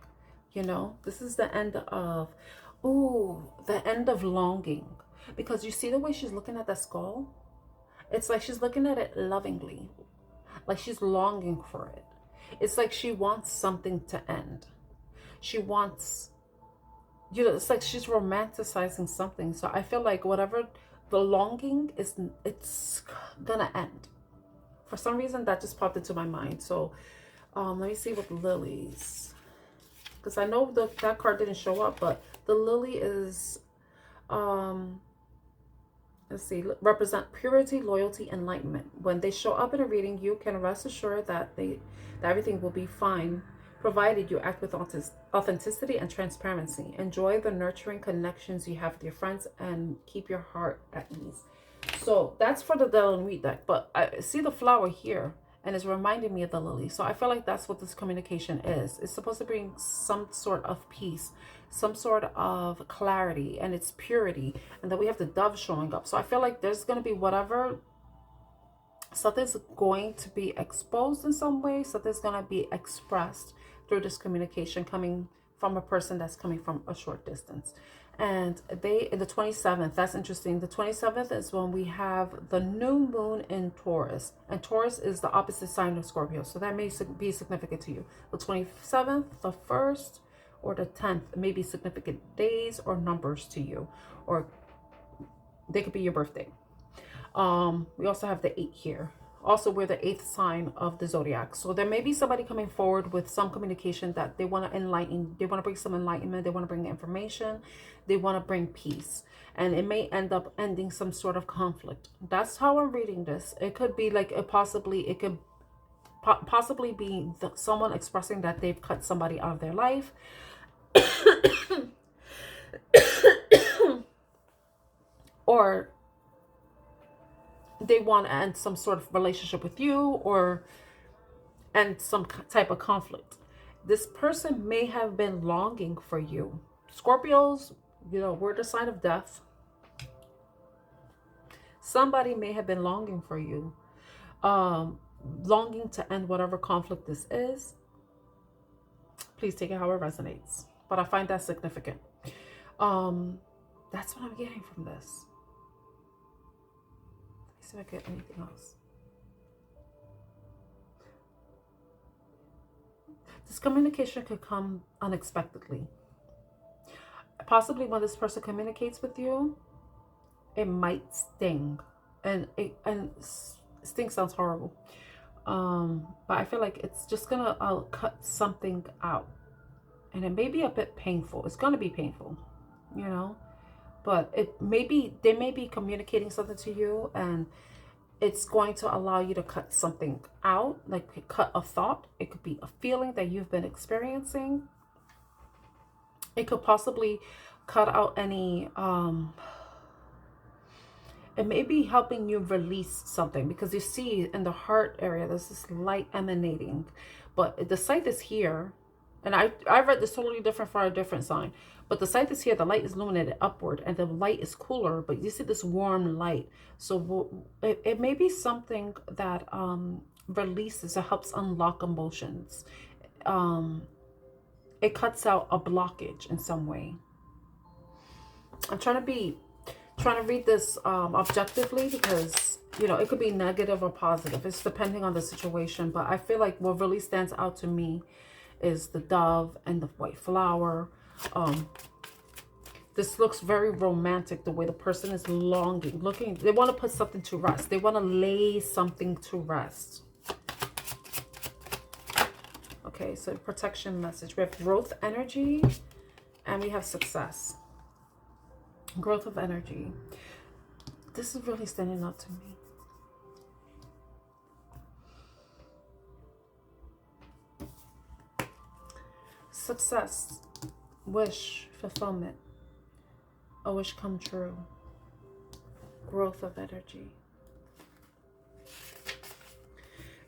You know, this is the end of, the end of longing. Because you see the way she's looking at that skull? It's like she's looking at it lovingly. Like she's longing for it. It's like she wants something to end. She wants, you know, it's like she's romanticizing something. So I feel like whatever the longing is, it's gonna end. For some reason, that just popped into my mind. So let me see what lilies. Because I know that card didn't show up, but the lily is, let's see, represent purity, loyalty, enlightenment. When they show up in a reading, you can rest assured that everything will be fine, provided you act with authenticity and transparency. Enjoy the nurturing connections you have with your friends and keep your heart at ease. So that's for the Nuit deck, but I see the flower here, and it's reminding me of the lily. So I feel like that's what this communication is. It's supposed to bring some sort of peace, some sort of clarity, and it's purity. And then we have the dove showing up. So I feel like there's going to be whatever, something's going to be exposed in some way. Something's going to be expressed through this communication coming from a person that's coming from a short distance. And in the 27th, that's interesting. The 27th is when we have the new moon in Taurus. And Taurus is the opposite sign of Scorpio. So that may be significant to you. The 27th, the 1st, or the 10th may be significant days or numbers to you. Or they could be your birthday. We also have the 8 here. Also, we're the 8th sign of the zodiac. So there may be somebody coming forward with some communication that they want to enlighten. They want to bring some enlightenment. They want to bring information. They want to bring peace. And it may end up ending some sort of conflict. That's how I'm reading this. It could be like it could possibly be someone expressing that they've cut somebody out of their life. Or they want to end some sort of relationship with you, or end some type of conflict. This person may have been longing for you. Scorpios, you know, we're the sign of death. Somebody may have been longing for you, longing to end whatever conflict this is. Please take it how it resonates. But I find that significant. That's what I'm getting from this. See if I get anything else. This communication could come unexpectedly. Possibly when this person communicates with you, it might sting. And sting sounds horrible. But I feel like it's just gonna cut something out. And it may be a bit painful. It's gonna be painful, you know. But they may be communicating something to you, and it's going to allow you to cut something out, like cut a thought. It could be a feeling that you've been experiencing. It could possibly cut out any, it may be helping you release something, because you see in the heart area, there's this light emanating, but the site is here. And I read this totally different for a different sign. But the sight is here, the light is illuminated upward and the light is cooler, but you see this warm light. So it may be something that releases or helps unlock emotions. It cuts out a blockage in some way. I'm trying to read this objectively, because you know, it could be negative or positive. It's depending on the situation, but I feel like what really stands out to me is the dove and the white flower. This looks very romantic, the way the person is longing, they want to put something to rest. They want to lay something to rest. Okay, so protection message. We have growth energy and we have success. Growth of energy. This is really standing out to me. Success, wish, fulfillment, a wish come true, growth of energy.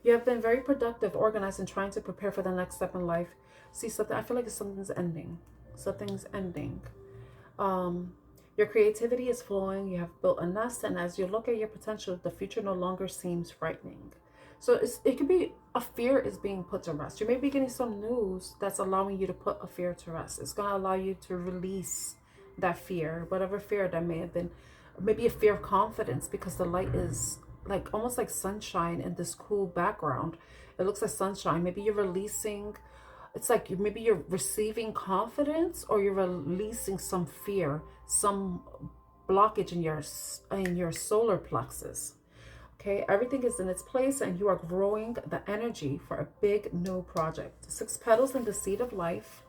You have been very productive, organized, and trying to prepare for the next step in life. See something, I feel like something's ending. Something's ending. Your creativity is flowing. You have built a nest, and as you look at your potential, the future no longer seems frightening. So it could be a fear is being put to rest. You may be getting some news that's allowing you to put a fear to rest. It's going to allow you to release that fear, whatever fear that may have been. Maybe a fear of confidence, because the light is like almost like sunshine in this cool background. It looks like sunshine. Maybe you're releasing, it's like maybe you're receiving confidence, or you're releasing some fear, some blockage in your solar plexus. Okay, everything is in its place, and you are growing the energy for a big new project. 6 petals in the seed of life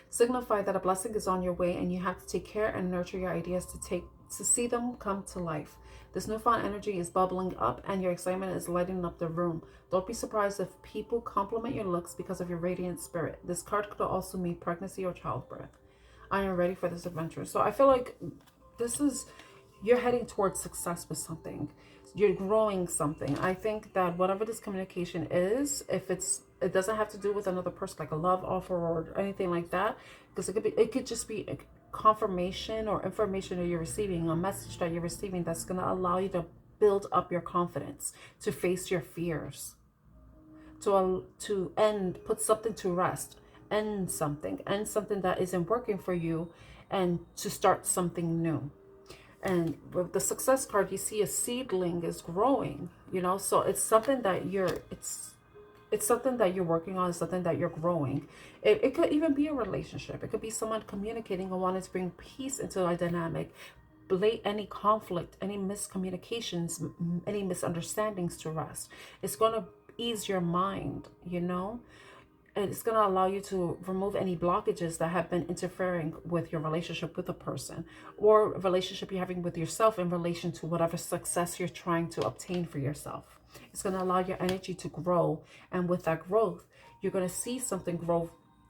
signify that a blessing is on your way, and you have to take care and nurture your ideas to see them come to life. This newfound energy is bubbling up, and your excitement is lighting up the room. Don't be surprised if people compliment your looks because of your radiant spirit. This card could also mean pregnancy or childbirth. I am ready for this adventure. So I feel like this is, you're heading towards success with something. You're growing something. I think that whatever this communication is, if it doesn't have to do with another person, like a love offer or anything like that, because it could just be a confirmation or information that you're receiving, a message that you're receiving that's going to allow you to build up your confidence, to face your fears, to put something to rest, end something that isn't working for you, and to start something new. And with the success card, you see a seedling is growing, you know, so it's something that it's something that you're working on, something that you're growing. It could even be a relationship. It could be someone communicating and wanting to bring peace into a dynamic, any conflict, any miscommunications, any misunderstandings to rest. It's going to ease your mind, you know, and it's going to allow you to remove any blockages that have been interfering with your relationship with a person, or a relationship you're having with yourself in relation to whatever success you're trying to obtain for yourself. It's going to allow your energy to grow. And with that growth, you're going to see something grow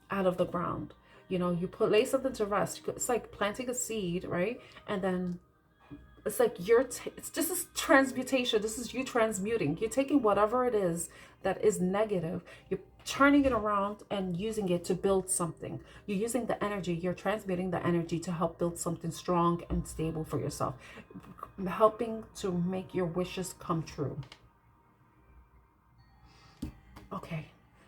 out of the ground. You know, lay something to rest. It's like planting a seed, right? And then it's like this is transmutation. This is you transmuting. You're taking whatever it is that is negative, you're turning it around and using it to build something. You're using the energy, you're transmuting the energy to help build something strong and stable for yourself, helping to make your wishes come true. Okay,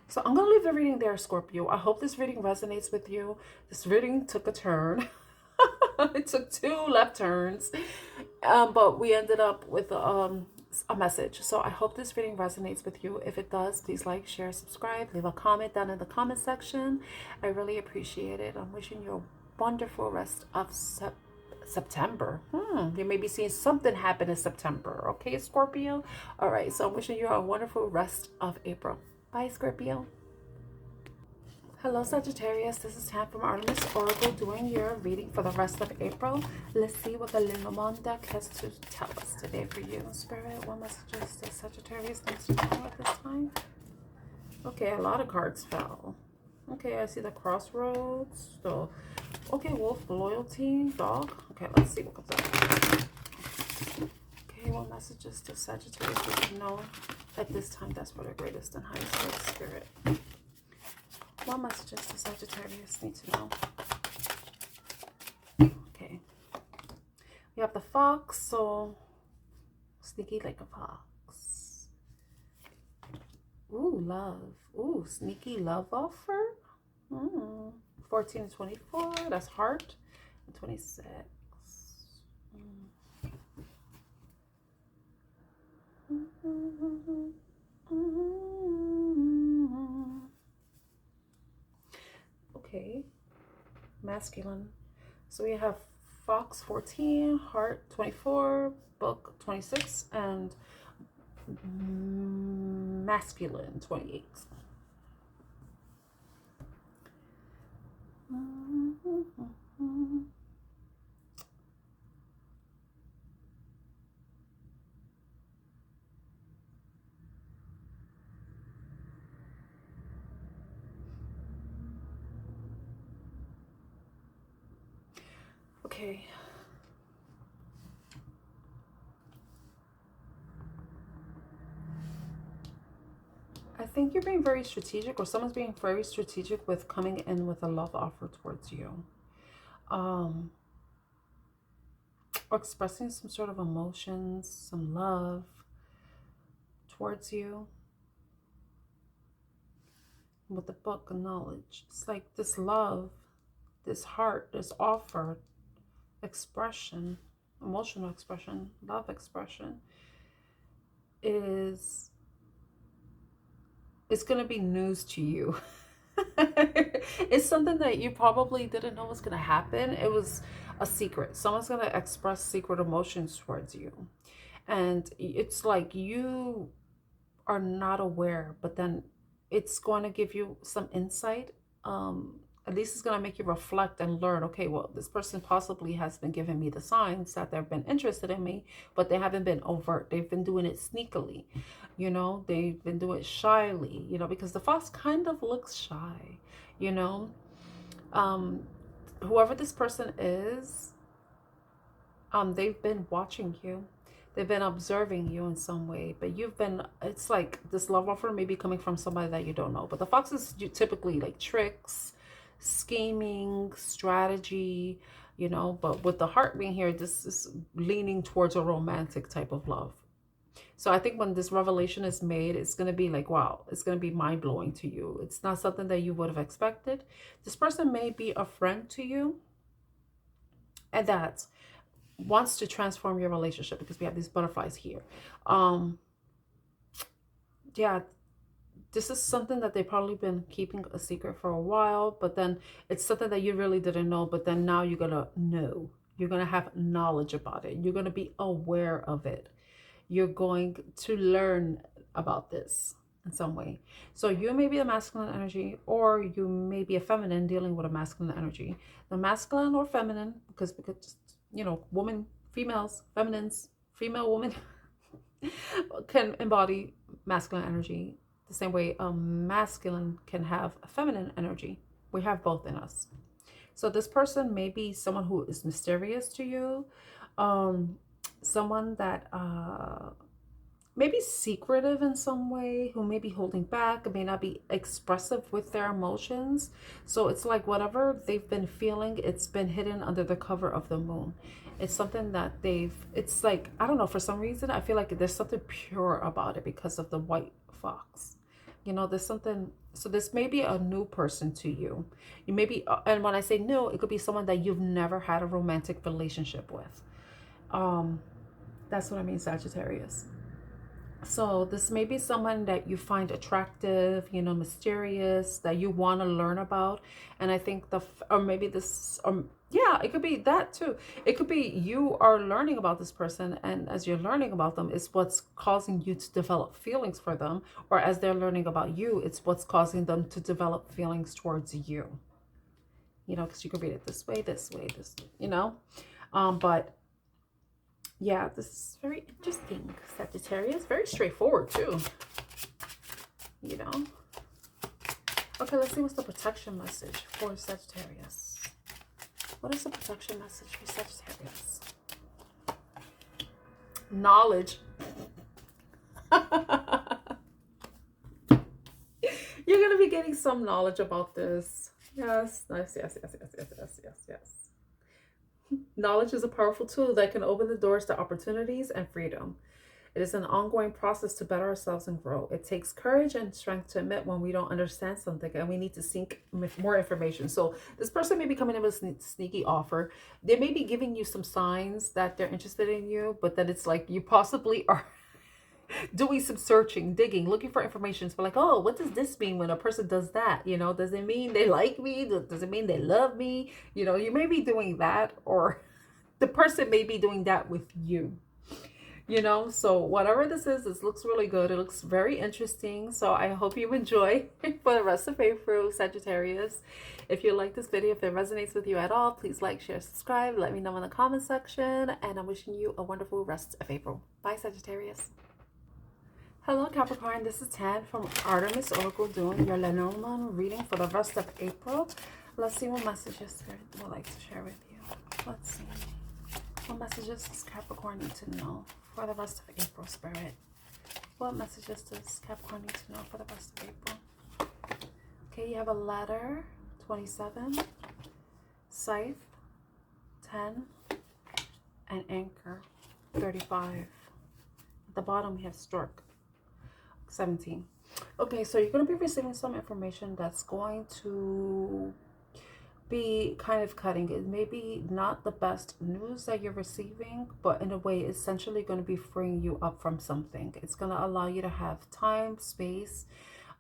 so I'm going to leave the reading there, Scorpio. I hope this reading resonates with you. This reading took a turn. It took 2 left turns, but we ended up with a message. So I hope this reading resonates with you. If it does, please like, share, subscribe, leave a comment down in the comment section. I really appreciate it. I'm wishing you a wonderful rest of September. You may be seeing something happen in September. Okay, Scorpio? All right, so I'm wishing you a wonderful rest of April. Bye, Scorpio. Hello, Sagittarius. This is Tam from Artemis Oracle doing your reading for the rest of April. Let's see what the Lenormand deck has to tell us today for you. Spirit, what messages does Sagittarius needs to know at this time? Okay, a lot of cards fell. Okay, I see the crossroads. So, okay, wolf, loyalty, dog. Okay, let's see what comes up. Okay, what messages does Sagittarius need to know at this time? That's for their greatest and highest good spirit. What messages does Sagittarius need to know? Okay. We have the fox, so sneaky like a fox. Ooh, love. Ooh, sneaky love offer. 14 and 24, that's heart. And 26. Okay, masculine. So we have fox 14, heart 24, book 26, and masculine 28. Okay. I think you're being very strategic, or someone's being very strategic with coming in with a love offer towards you. Or expressing some sort of emotions, some love towards you. With the book of knowledge, it's like this love, this heart, this offer, expression, emotional expression, love expression is, it's going to be news to you. It's something that you probably didn't know was going to happen. It was a secret. Someone's going to express secret emotions towards you. And it's like you are not aware, but then it's going to give you some insight. At least it's going to make you reflect and learn, okay, well, this person possibly has been giving me the signs that they've been interested in me, but they haven't been overt. They've been doing it sneakily, you know, they've been doing it shyly, you know, because the fox kind of looks shy, you know. Whoever this person is, they've been watching you. They've been observing you in some way, but you've been, it's like this love offer may be coming from somebody that you don't know. But the foxes typically like tricks, scheming, strategy, you know, but with the heart being here, this is leaning towards a romantic type of love. So I think when this revelation is made, it's going to be like, wow, it's going to be mind-blowing to you. It's not something that you would have expected. This person may be a friend to you, and that wants to transform your relationship, because we have these butterflies here. Yeah, this is something that they've probably been keeping a secret for a while, but then it's something that you really didn't know, but then now you're gonna know. You're gonna have knowledge about it. You're gonna be aware of it. You're going to learn about this in some way. So you may be a masculine energy, or you may be a feminine dealing with a masculine energy. The masculine or feminine, because we could just, you know, woman, females, feminines, female woman can embody masculine energy the same way a masculine can have a feminine energy. We have both in us. So this person may be someone who is mysterious to you, someone that may be secretive in some way, who may be holding back, may not be expressive with their emotions. So it's like whatever they've been feeling, it's been hidden under the cover of the moon. It's something that it's like, I don't know, for some reason, I feel like there's something pure about it because of the white fox. You know, there's something, so this may be a new person to you. You may be, and when I say new, it could be someone that you've never had a romantic relationship with. That's what I mean, Sagittarius. So this may be someone that you find attractive, you know, mysterious, that you want to learn about. And I think or maybe this, yeah, it could be that too. It could be you are learning about this person, and as you're learning about them, it's what's causing you to develop feelings for them. Or as they're learning about you, it's what's causing them to develop feelings towards you. You know, because you could read it this way, you know. But yeah, this is very interesting, Sagittarius. Very straightforward too, you know. Okay, let's see what's the protection message for Sagittarius. What is the protection message for Sagittarius? knowledge. You're going to be getting some knowledge about this. Yes, yes. Knowledge is a powerful tool that can open the doors to opportunities and freedom. It is an ongoing process to better ourselves and grow. It takes courage and strength to admit when we don't understand something and we need to seek more information. So this person may be coming in with a sneaky offer. They may be giving you some signs that they're interested in you, but then it's like you possibly are doing some searching, digging, looking for information. So like, oh, what does this mean when a person does that? You know, does it mean they like me? Does it mean they love me? You know, you may be doing that, or the person may be doing that with you. You know, so whatever this is, this looks really good. It looks very interesting. So I hope you enjoy for the rest of April, Sagittarius. If you like this video, if it resonates with you at all, please like, share, subscribe. Let me know in the comment section. And I'm wishing you a wonderful rest of April. Bye, Sagittarius. Hello Capricorn, this is Tan from Artemis Oracle doing your Lenormand reading for the rest of April. Let's see what messages Spirit would like to share with you. Let's see. What messages does Capricorn need to know for the rest of April, Spirit? What messages does Capricorn need to know for the rest of April? Okay, you have a ladder, 27, scythe, 10, and anchor, 35. At the bottom, we have stork, 17. Okay, so you're going to be receiving some information that's going to be kind of cutting. It may be not the best news that you're receiving, but in a way, it's essentially going to be freeing you up from something. It's going to allow you to have time, space,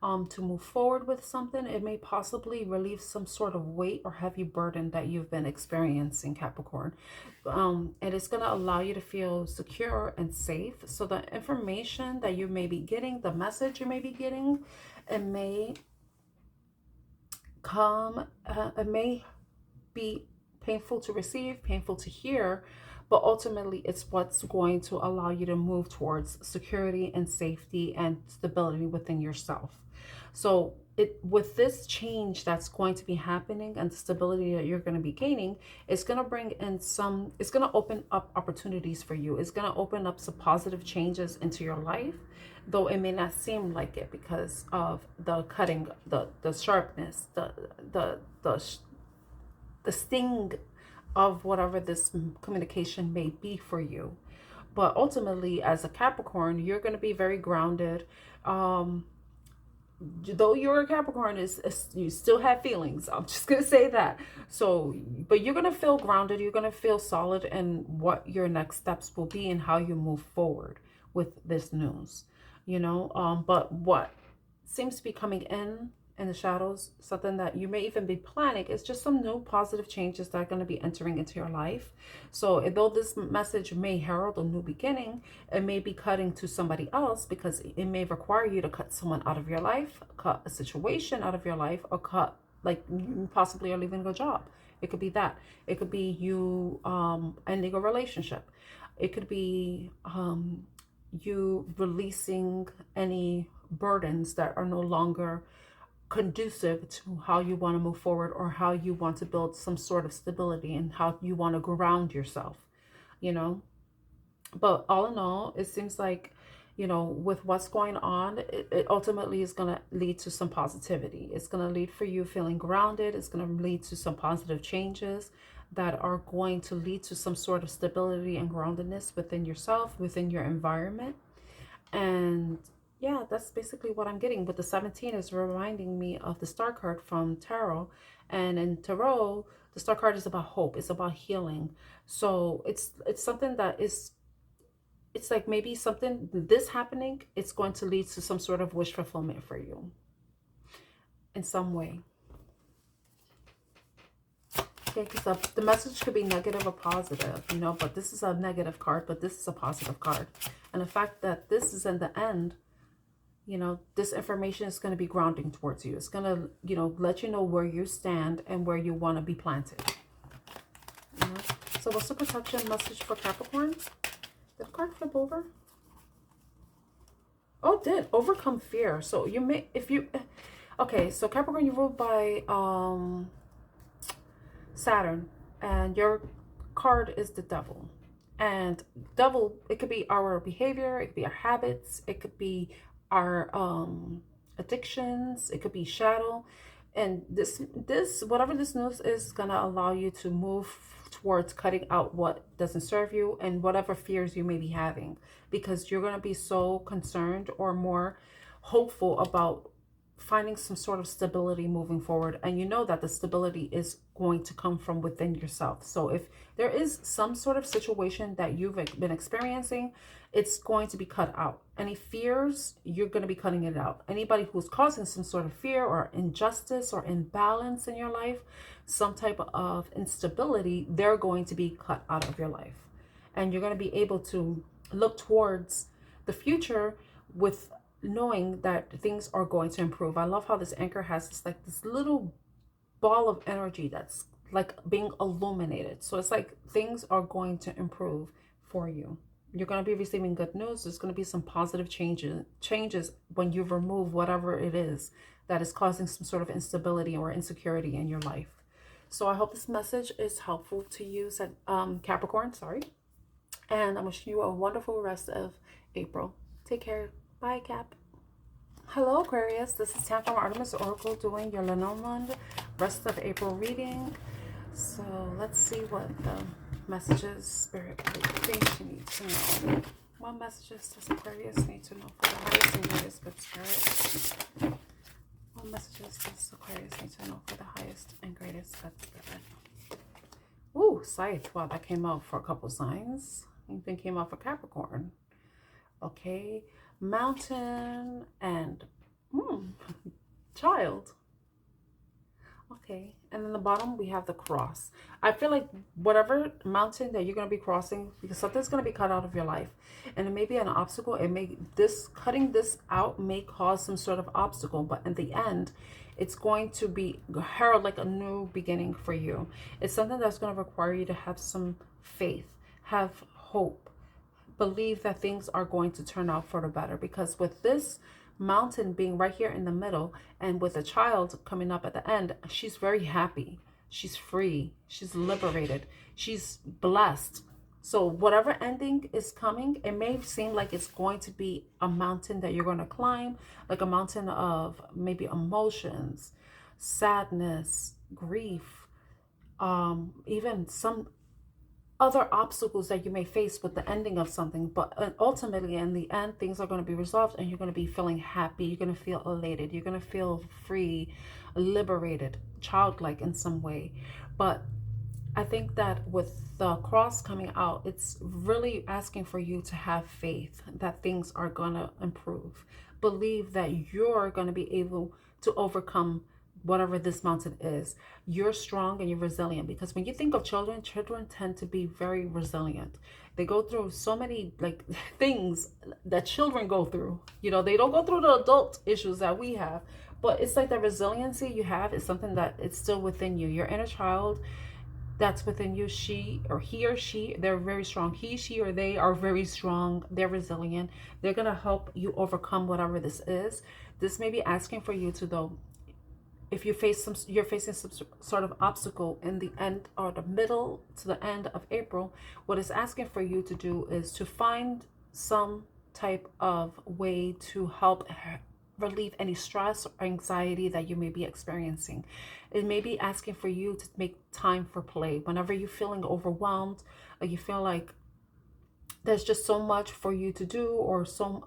to move forward with something. It may possibly relieve some sort of weight or heavy burden that you've been experiencing, Capricorn. And it's going to allow you to feel secure and safe. So the information that you may be getting, the message you may be getting, it may come, it may be painful to receive, painful to hear, but ultimately it's what's going to allow you to move towards security and safety and stability within yourself. So with this change that's going to be happening and the stability that you're going to be gaining, it's going to bring in it's going to open up opportunities for you. It's going to open up some positive changes into your life, though it may not seem like it because of the cutting, the sharpness, the sting of whatever this communication may be for you. But ultimately, as a Capricorn, you're going to be very grounded. Though you're a Capricorn, you still have feelings. I'm just going to say that. So, but you're going to feel grounded. You're going to feel solid in what your next steps will be and how you move forward with this news, you know. But what seems to be coming in the shadows, something that you may even be planning, is just some new positive changes that are going to be entering into your life. So though this message may herald a new beginning, it may be cutting to somebody else because it may require you to cut someone out of your life, cut a situation out of your life, or cut, like, you possibly are leaving a job. It could be that. It could be you ending a relationship. It could be you releasing any burdens that are no longer conducive to how you want to move forward, or how you want to build some sort of stability and how you want to ground yourself, you know. But all in all, it seems like, you know, with what's going on, it ultimately is going to lead to some positivity. It's going to lead for you feeling grounded. It's going to lead to some positive changes that are going to lead to some sort of stability and groundedness within yourself, within your environment. And yeah, that's basically what I'm getting. But the 17 is reminding me of the star card from Tarot. And in Tarot, the star card is about hope. It's about healing. So it's something that is, it's like maybe something, this happening, it's going to lead to some sort of wish fulfillment for you in some way. Okay, because the message could be negative or positive, you know, but this is a negative card, but this is a positive card. And the fact that this is in the end, you know, this information is going to be grounding towards you. It's going to, you know, let you know where you stand and where you want to be planted. You know? So what's the protection message for Capricorn? Did the card flip over? Oh, it did. Overcome fear. So you may, if you, okay, so Capricorn, you're ruled by Saturn, and your card is the Devil. And devil, it could be our behavior, it could be our habits, it could be our addictions, it could be shadow. And this whatever this news is going to allow you to move towards cutting out what doesn't serve you and whatever fears you may be having, because you're going to be so concerned or more hopeful about finding some sort of stability moving forward. And you know that the stability is going to come from within yourself. So if there is some sort of situation that you've been experiencing, it's going to be cut out. Any fears, you're going to be cutting it out. Anybody who's causing some sort of fear or injustice or imbalance in your life, some type of instability, they're going to be cut out of your life. And you're going to be able to look towards the future with knowing that things are going to improve. I love how this anchor has this little ball of energy that's like being illuminated. So it's like things are going to improve for you. You're going to be receiving good news. There's going to be some positive changes when you remove whatever it is that is causing some sort of instability or insecurity in your life. So I hope this message is helpful to you, Capricorn, sorry. And I'm wishing you a wonderful rest of April. Take care. Bye, Cap. Hello, Aquarius. This is Tam from Artemis Oracle doing your Lenormand rest of April reading. So let's see what the messages Spirit thinks you need to know. What messages does Aquarius need to know for the highest and greatest good Spirit? What messages does Aquarius need to know for the highest and greatest good Spirit? Ooh, Scythe. Wow, that came out for a couple signs. Even came out for Capricorn. Okay. Mountain and child. Okay, and then the bottom we have the cross. I feel like whatever mountain that you're going to be crossing, because something's going to be cut out of your life, and it may be an obstacle. It may cutting this out may cause some sort of obstacle, but in the end, it's going to be herald like a new beginning for you. It's something that's going to require you to have some faith, have hope, believe that things are going to turn out for the better, because with this mountain being right here in the middle and with a child coming up at the end, she's very happy, she's free, she's liberated, she's blessed. So whatever ending is coming, it may seem like it's going to be a mountain that you're going to climb, like a mountain of maybe emotions, sadness, grief, even some other obstacles that you may face with the ending of something. But ultimately, in the end, things are going to be resolved and you're going to be feeling happy. You're going to feel elated. You're going to feel free, liberated, childlike in some way. But I think that with the cross coming out, it's really asking for you to have faith that things are going to improve. Believe that you're going to be able to overcome whatever this mountain is. You're strong and you're resilient, because when you think of children tend to be very resilient. They go through so many things that children go through. You know, they don't go through the adult issues that we have, but it's like the resiliency you have is something that it's still within you. Your inner child that's within you, he or she, they're very strong. He, she, or they are very strong. They're resilient. They're going to help you overcome whatever this is. This may be asking for you to, though, if you're facing some sort of obstacle in the end or the middle to the end of April, what it's asking for you to do is to find some type of way to help relieve any stress or anxiety that you may be experiencing. It may be asking for you to make time for play. Whenever you're feeling overwhelmed, or you feel like there's just so much for you to do, or so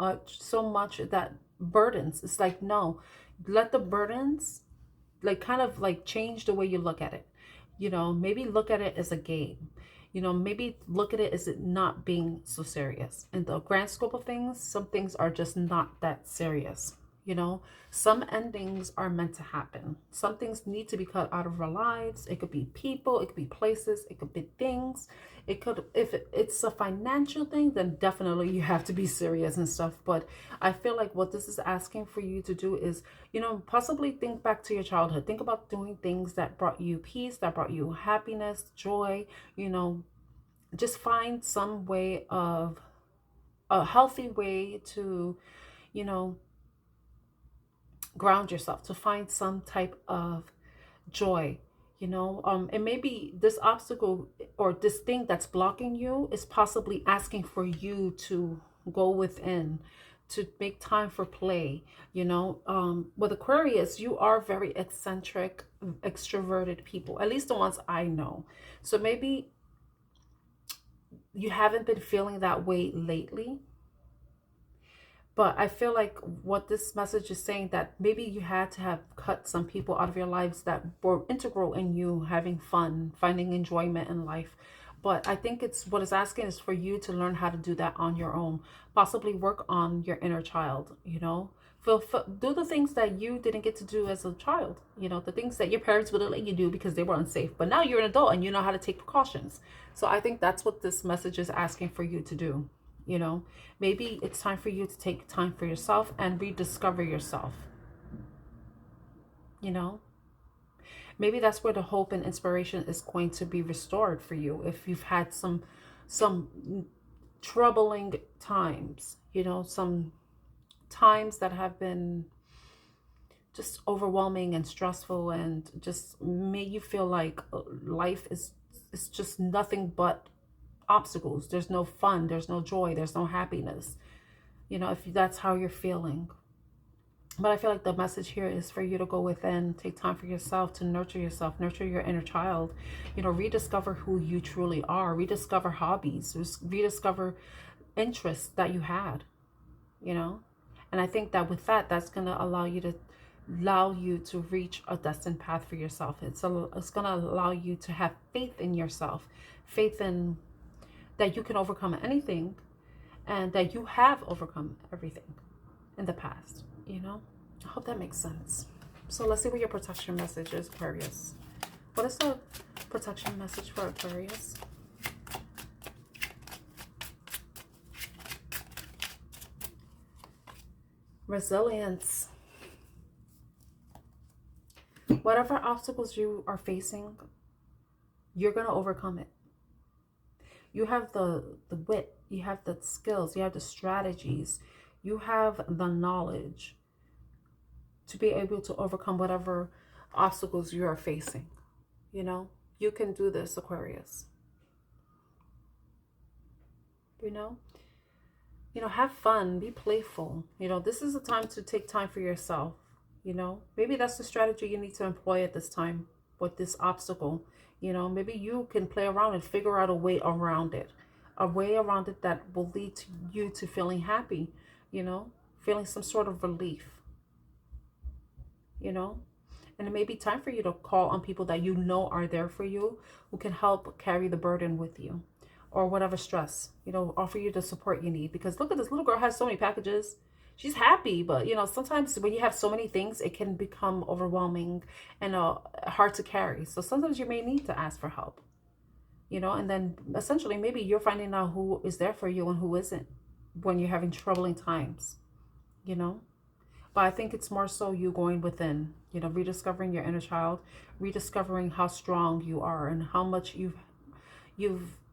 much that burdens. It's like, no, let the burdens kind of change the way you look at it. You know, maybe look at it as a game. You know, maybe look at it as it not being so serious. In the grand scope of things, some things are just not that serious. You know, some endings are meant to happen. Some things need to be cut out of our lives. It could be people, it could be places, it could be things. It could, if it's a financial thing, then definitely you have to be serious and stuff. But I feel like what this is asking for you to do is, you know, possibly think back to your childhood. Think about doing things that brought you peace, that brought you happiness, joy. You know, just find some way of, a healthy way to, you know, ground yourself, to find some type of joy, You know, and maybe this obstacle or this thing that's blocking you is possibly asking for you to go within, to make time for play. You know, with Aquarius, you are very eccentric, extroverted people, at least the ones I know. So maybe you haven't been feeling that way lately. But I feel like what this message is saying, that maybe you had to have cut some people out of your lives that were integral in you having fun, finding enjoyment in life. But I think it's what it's asking is for you to learn how to do that on your own. Possibly work on your inner child, you know. Do the things that you didn't get to do as a child. You know, the things that your parents wouldn't let you do because they were unsafe. But now you're an adult and you know how to take precautions. So I think that's what this message is asking for you to do. You know, maybe it's time for you to take time for yourself and rediscover yourself. You know, maybe that's where the hope and inspiration is going to be restored for you. If you've had some troubling times, you know, some times that have been just overwhelming and stressful and just made you feel like life is just nothing but obstacles. There's no fun, there's no joy, there's no happiness, you know, if that's how you're feeling. But I feel like the message here is for you to go within, take time for yourself, to nurture yourself, nurture your inner child, you know, rediscover who you truly are, rediscover hobbies, rediscover interests that you had, you know. And I think that with that, that's going to allow you to reach a destined path for yourself. It's going to allow you to have faith in yourself, faith in that you can overcome anything, and that you have overcome everything in the past, you know. I hope that makes sense. So let's see what your protection message is, Aquarius. What is the protection message for Aquarius? Resilience. Whatever obstacles you are facing, you're going to overcome it. You have the wit, you have the skills, you have the strategies, you have the knowledge to be able to overcome whatever obstacles you are facing. You know, you can do this, Aquarius. You know, have fun, be playful. You know, this is a time to take time for yourself. You know, maybe that's the strategy you need to employ at this time with this obstacle. You know, maybe you can play around and figure out a way around it. A way around it that will lead to you to feeling happy, you know, feeling some sort of relief, you know. And it may be time for you to call on people that you know are there for you, who can help carry the burden with you, or whatever stress, you know, offer you the support you need. Because look at this little girl, has so many packages. She's happy, but you know, sometimes when you have so many things, it can become overwhelming and hard to carry. So sometimes you may need to ask for help, you know, and then essentially maybe you're finding out who is there for you and who isn't when you're having troubling times, you know. But I think it's more so you going within, you know, rediscovering your inner child, rediscovering how strong you are and how much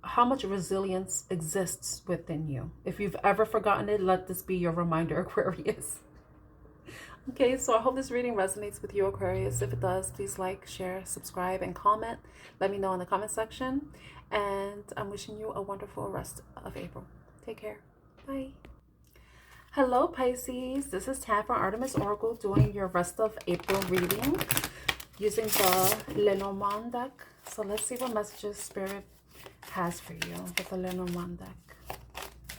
how much resilience exists within you. If you've ever forgotten it, let this be your reminder, Aquarius. Okay, so I hope this reading resonates with you, Aquarius. If it does, please like, share, subscribe, and comment. Let me know in the comment section. And I'm wishing you a wonderful rest of April. Take care. Bye. Hello, Pisces. This is Tam from Artemis Oracle doing your rest of April reading using the Lenormand deck. So let's see what messages Spirit has for you with the Lenormand deck.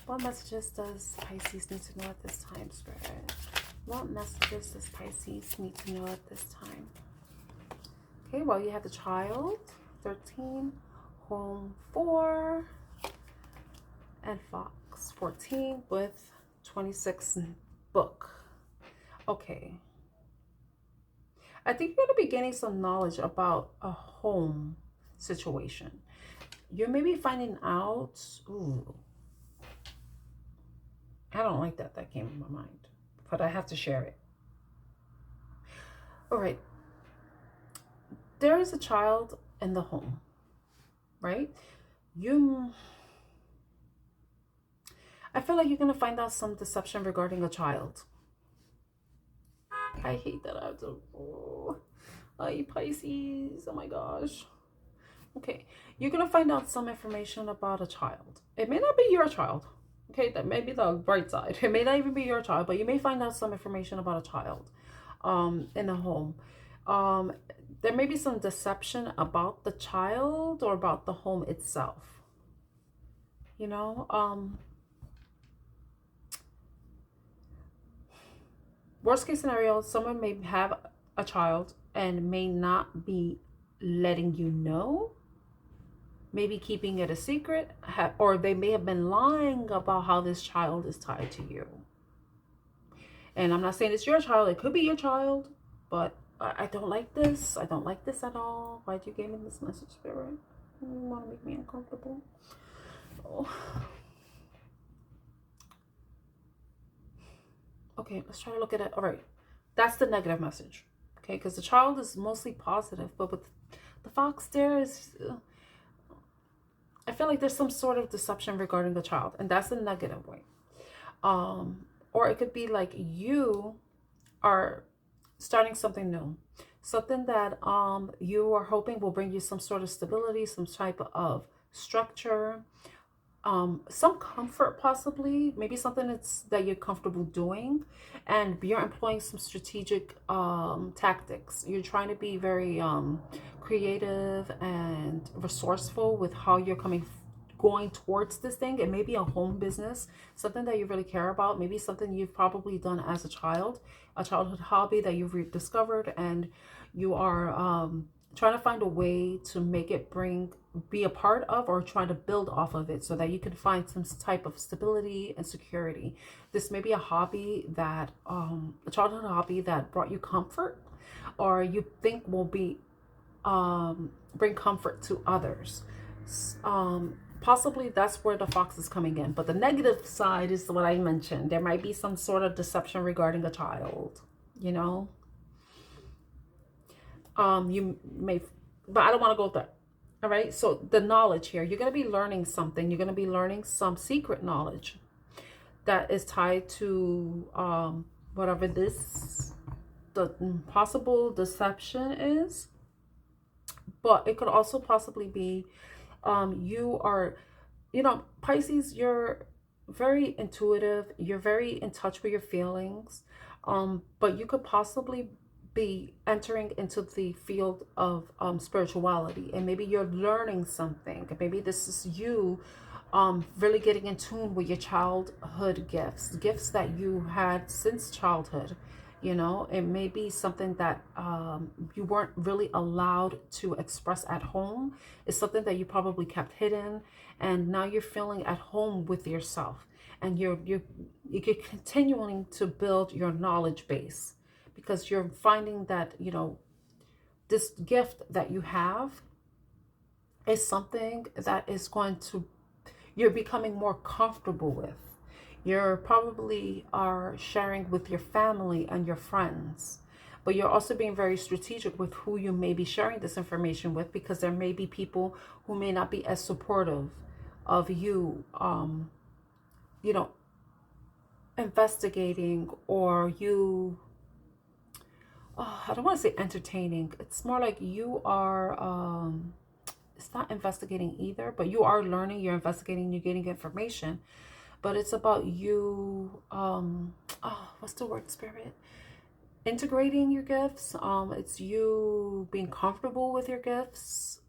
What messages does Pisces need to know at this time, Spirit? What messages does Pisces need to know at this time? Okay, well, you have the Child, 13, Home, 4, and Fox, 14, with 26, Book. Okay. I think you're going to be gaining some knowledge about a home situation. You're maybe finding out, ooh, I don't like that came in my mind, but I have to share it. All right. There is a child in the home, right? I feel like you're going to find out some deception regarding a child. I hate that I have to, Ay, Pisces. Oh my gosh. Okay, you're gonna find out some information about a child. It may not be your child. Okay, that may be the bright side. It may not even be your child, but you may find out some information about a child in the home. There may be some deception about the child or about the home itself. You know, worst case scenario, someone may have a child and may not be letting you know, maybe keeping it a secret, or they may have been lying about how this child is tied to you. And I'm not saying it's your child, it could be your child, but I don't like this. I don't like this at all. Why'd you give me this message, Spirit? You want to make me uncomfortable? Oh. Okay, let's try to look at it. All right, that's the negative message. Okay, because the child is mostly positive, but with the fox there is, I feel like there's some sort of deception regarding the child, and that's the negative way. Or it could be like you are starting something new, something that you are hoping will bring you some sort of stability, some type of structure, some comfort, possibly, maybe something that you're comfortable doing, and you're employing some strategic tactics. You're trying to be very creative and resourceful with how you're going towards this thing. It may be a home business, something that you really care about, maybe something you've probably done as a child, a childhood hobby that you've rediscovered, and you are trying to find a way to make it be a part of, or trying to build off of it so that you can find some type of stability and security. This may be a hobby that a childhood hobby that brought you comfort, or you think will be bring comfort to others. Possibly that's where the fox is coming in. But the negative side is what I mentioned. There might be some sort of deception regarding a child, you know. You may, but I don't want to go there. All right, so the knowledge here, you're going to be learning something. You're going to be learning some secret knowledge that is tied to whatever the possible deception is. But it could also possibly be you are, you know, Pisces, you're very intuitive. You're very in touch with your feelings. But you could possibly be entering into the field of spirituality, and maybe you're learning something. Maybe this is you really getting in tune with your childhood gifts that you had since childhood. You know, it may be something that you weren't really allowed to express at home. It's something that you probably kept hidden, and now you're feeling at home with yourself, and you're continuing to build your knowledge base, because you're finding that, you know, this gift that you have is something that is you're becoming more comfortable with. You're probably are sharing with your family and your friends, but you're also being very strategic with who you may be sharing this information with, because there may be people who may not be as supportive of you, you know, investigating, or you, I don't want to say entertaining. It's more like you are, it's not investigating either, but you are learning, you're investigating, you're getting information. But it's about you, what's the word, Spirit? Integrating your gifts. It's you being comfortable with your gifts.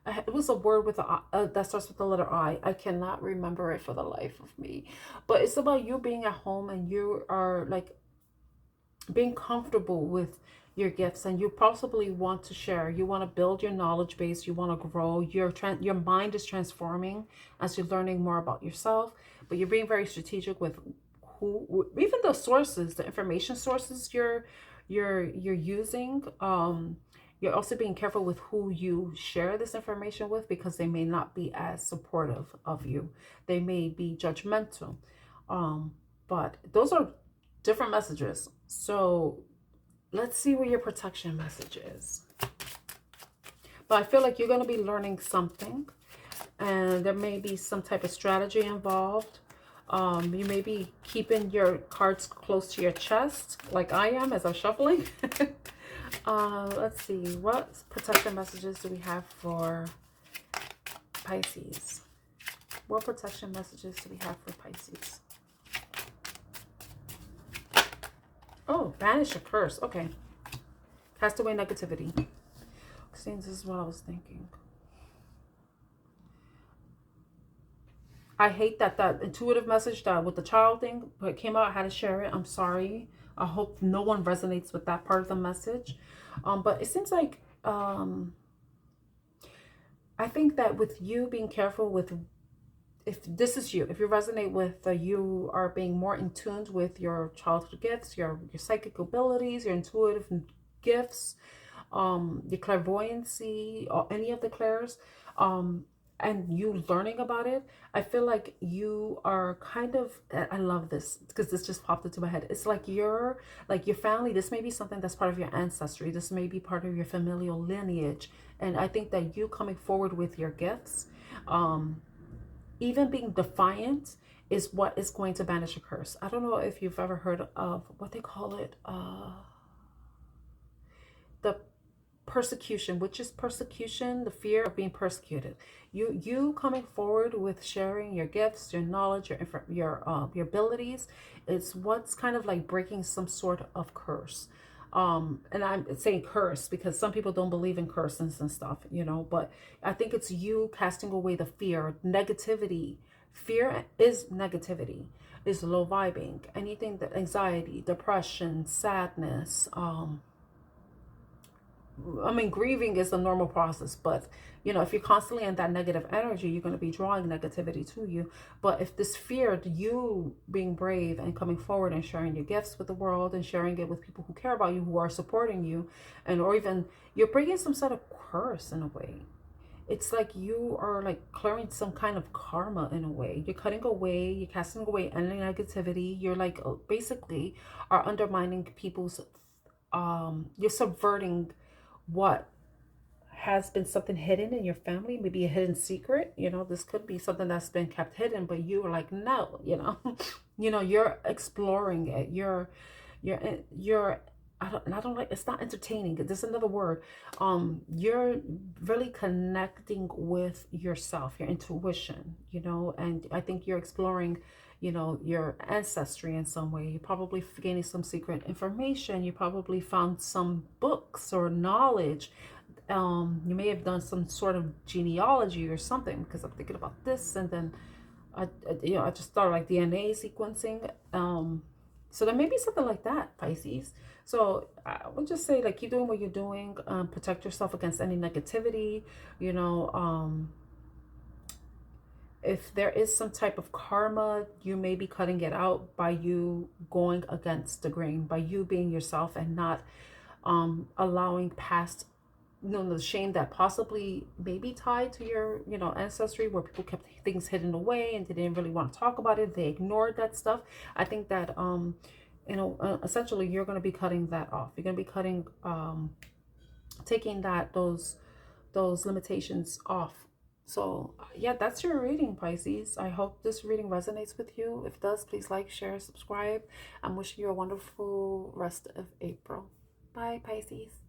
It was a word with that starts with the letter I. I cannot remember it for the life of me. But it's about you being at home, and you are like being comfortable with your gifts, and you possibly want to share. You want to build your knowledge base. You want to grow. Your mind is transforming as you're learning more about yourself, but you're being very strategic with who, even the sources, the information sources you're using. You're also being careful with who you share this information with, because they may not be as supportive of you. They may be judgmental. But those are different messages. So let's see what your protection message is. But I feel like you're going to be learning something, and there may be some type of strategy involved. You may be keeping your cards close to your chest, like I am as I'm shuffling. Let's see. What protection messages do we have for Pisces? What protection messages do we have for Pisces? Oh, banish a curse. Okay. Cast away negativity. This is what I was thinking. I hate that intuitive message that with the child thing, but it came out, I had to share it. I'm sorry. I hope no one resonates with that part of the message. But it seems like, I think that with you being careful with, if this is you, if you resonate with you are being more in tune with your childhood gifts, your psychic abilities, your intuitive gifts, your clairvoyancy, or any of the clairs, and you learning about it, I feel like you are kind of, I love this because this just popped into my head. It's like your family, this may be something that's part of your ancestry. This may be part of your familial lineage. And I think that you coming forward with your gifts, even being defiant, is what is going to banish a curse. I don't know if you've ever heard of what they call it, the persecution, which is persecution, the fear of being persecuted. You coming forward with sharing your gifts, your knowledge, your abilities, it's what's kind of like breaking some sort of curse. And I'm saying curse because some people don't believe in curses and stuff, you know, but I think it's you casting away the fear, negativity. Fear is negativity, is low vibing, anything that anxiety, depression, sadness, I mean, grieving is a normal process, but you know, if you're constantly in that negative energy, you're going to be drawing negativity to you. But if this fear, you being brave and coming forward and sharing your gifts with the world and sharing it with people who care about you, who are supporting you, and or even you're breaking some sort of curse in a way. It's like you are like clearing some kind of karma in a way. You're cutting away, you're casting away any negativity. You're like basically are undermining people's, you're subverting what has been something hidden in your family, maybe a hidden secret. You know, this could be something that's been kept hidden, but you were like, no, you know, you know, you're exploring it. You're I don't like, it's not entertaining. There's another word. You're really connecting with yourself, your intuition, you know, and I think you're exploring, you know, your ancestry in some way. You're probably gaining some secret information. You probably found some books or knowledge. You may have done some sort of genealogy or something, because I'm thinking about this, and then you know, I just started like DNA sequencing. So there may be something like that, Pisces. So I would just say, like, keep doing what you're doing. Protect yourself against any negativity, you know. If there is some type of karma, you may be cutting it out by you going against the grain, by you being yourself and not allowing past, you know, the shame that possibly may be tied to your, you know, ancestry, where people kept things hidden away and they didn't really want to talk about it. They ignored that stuff. I think that, you know, essentially you're going to be cutting that off. You're going to be cutting, taking those limitations off. So yeah, that's your reading, Pisces. I hope this reading resonates with you. If it does, please like, share, subscribe. I'm wishing you a wonderful rest of April. Bye, Pisces.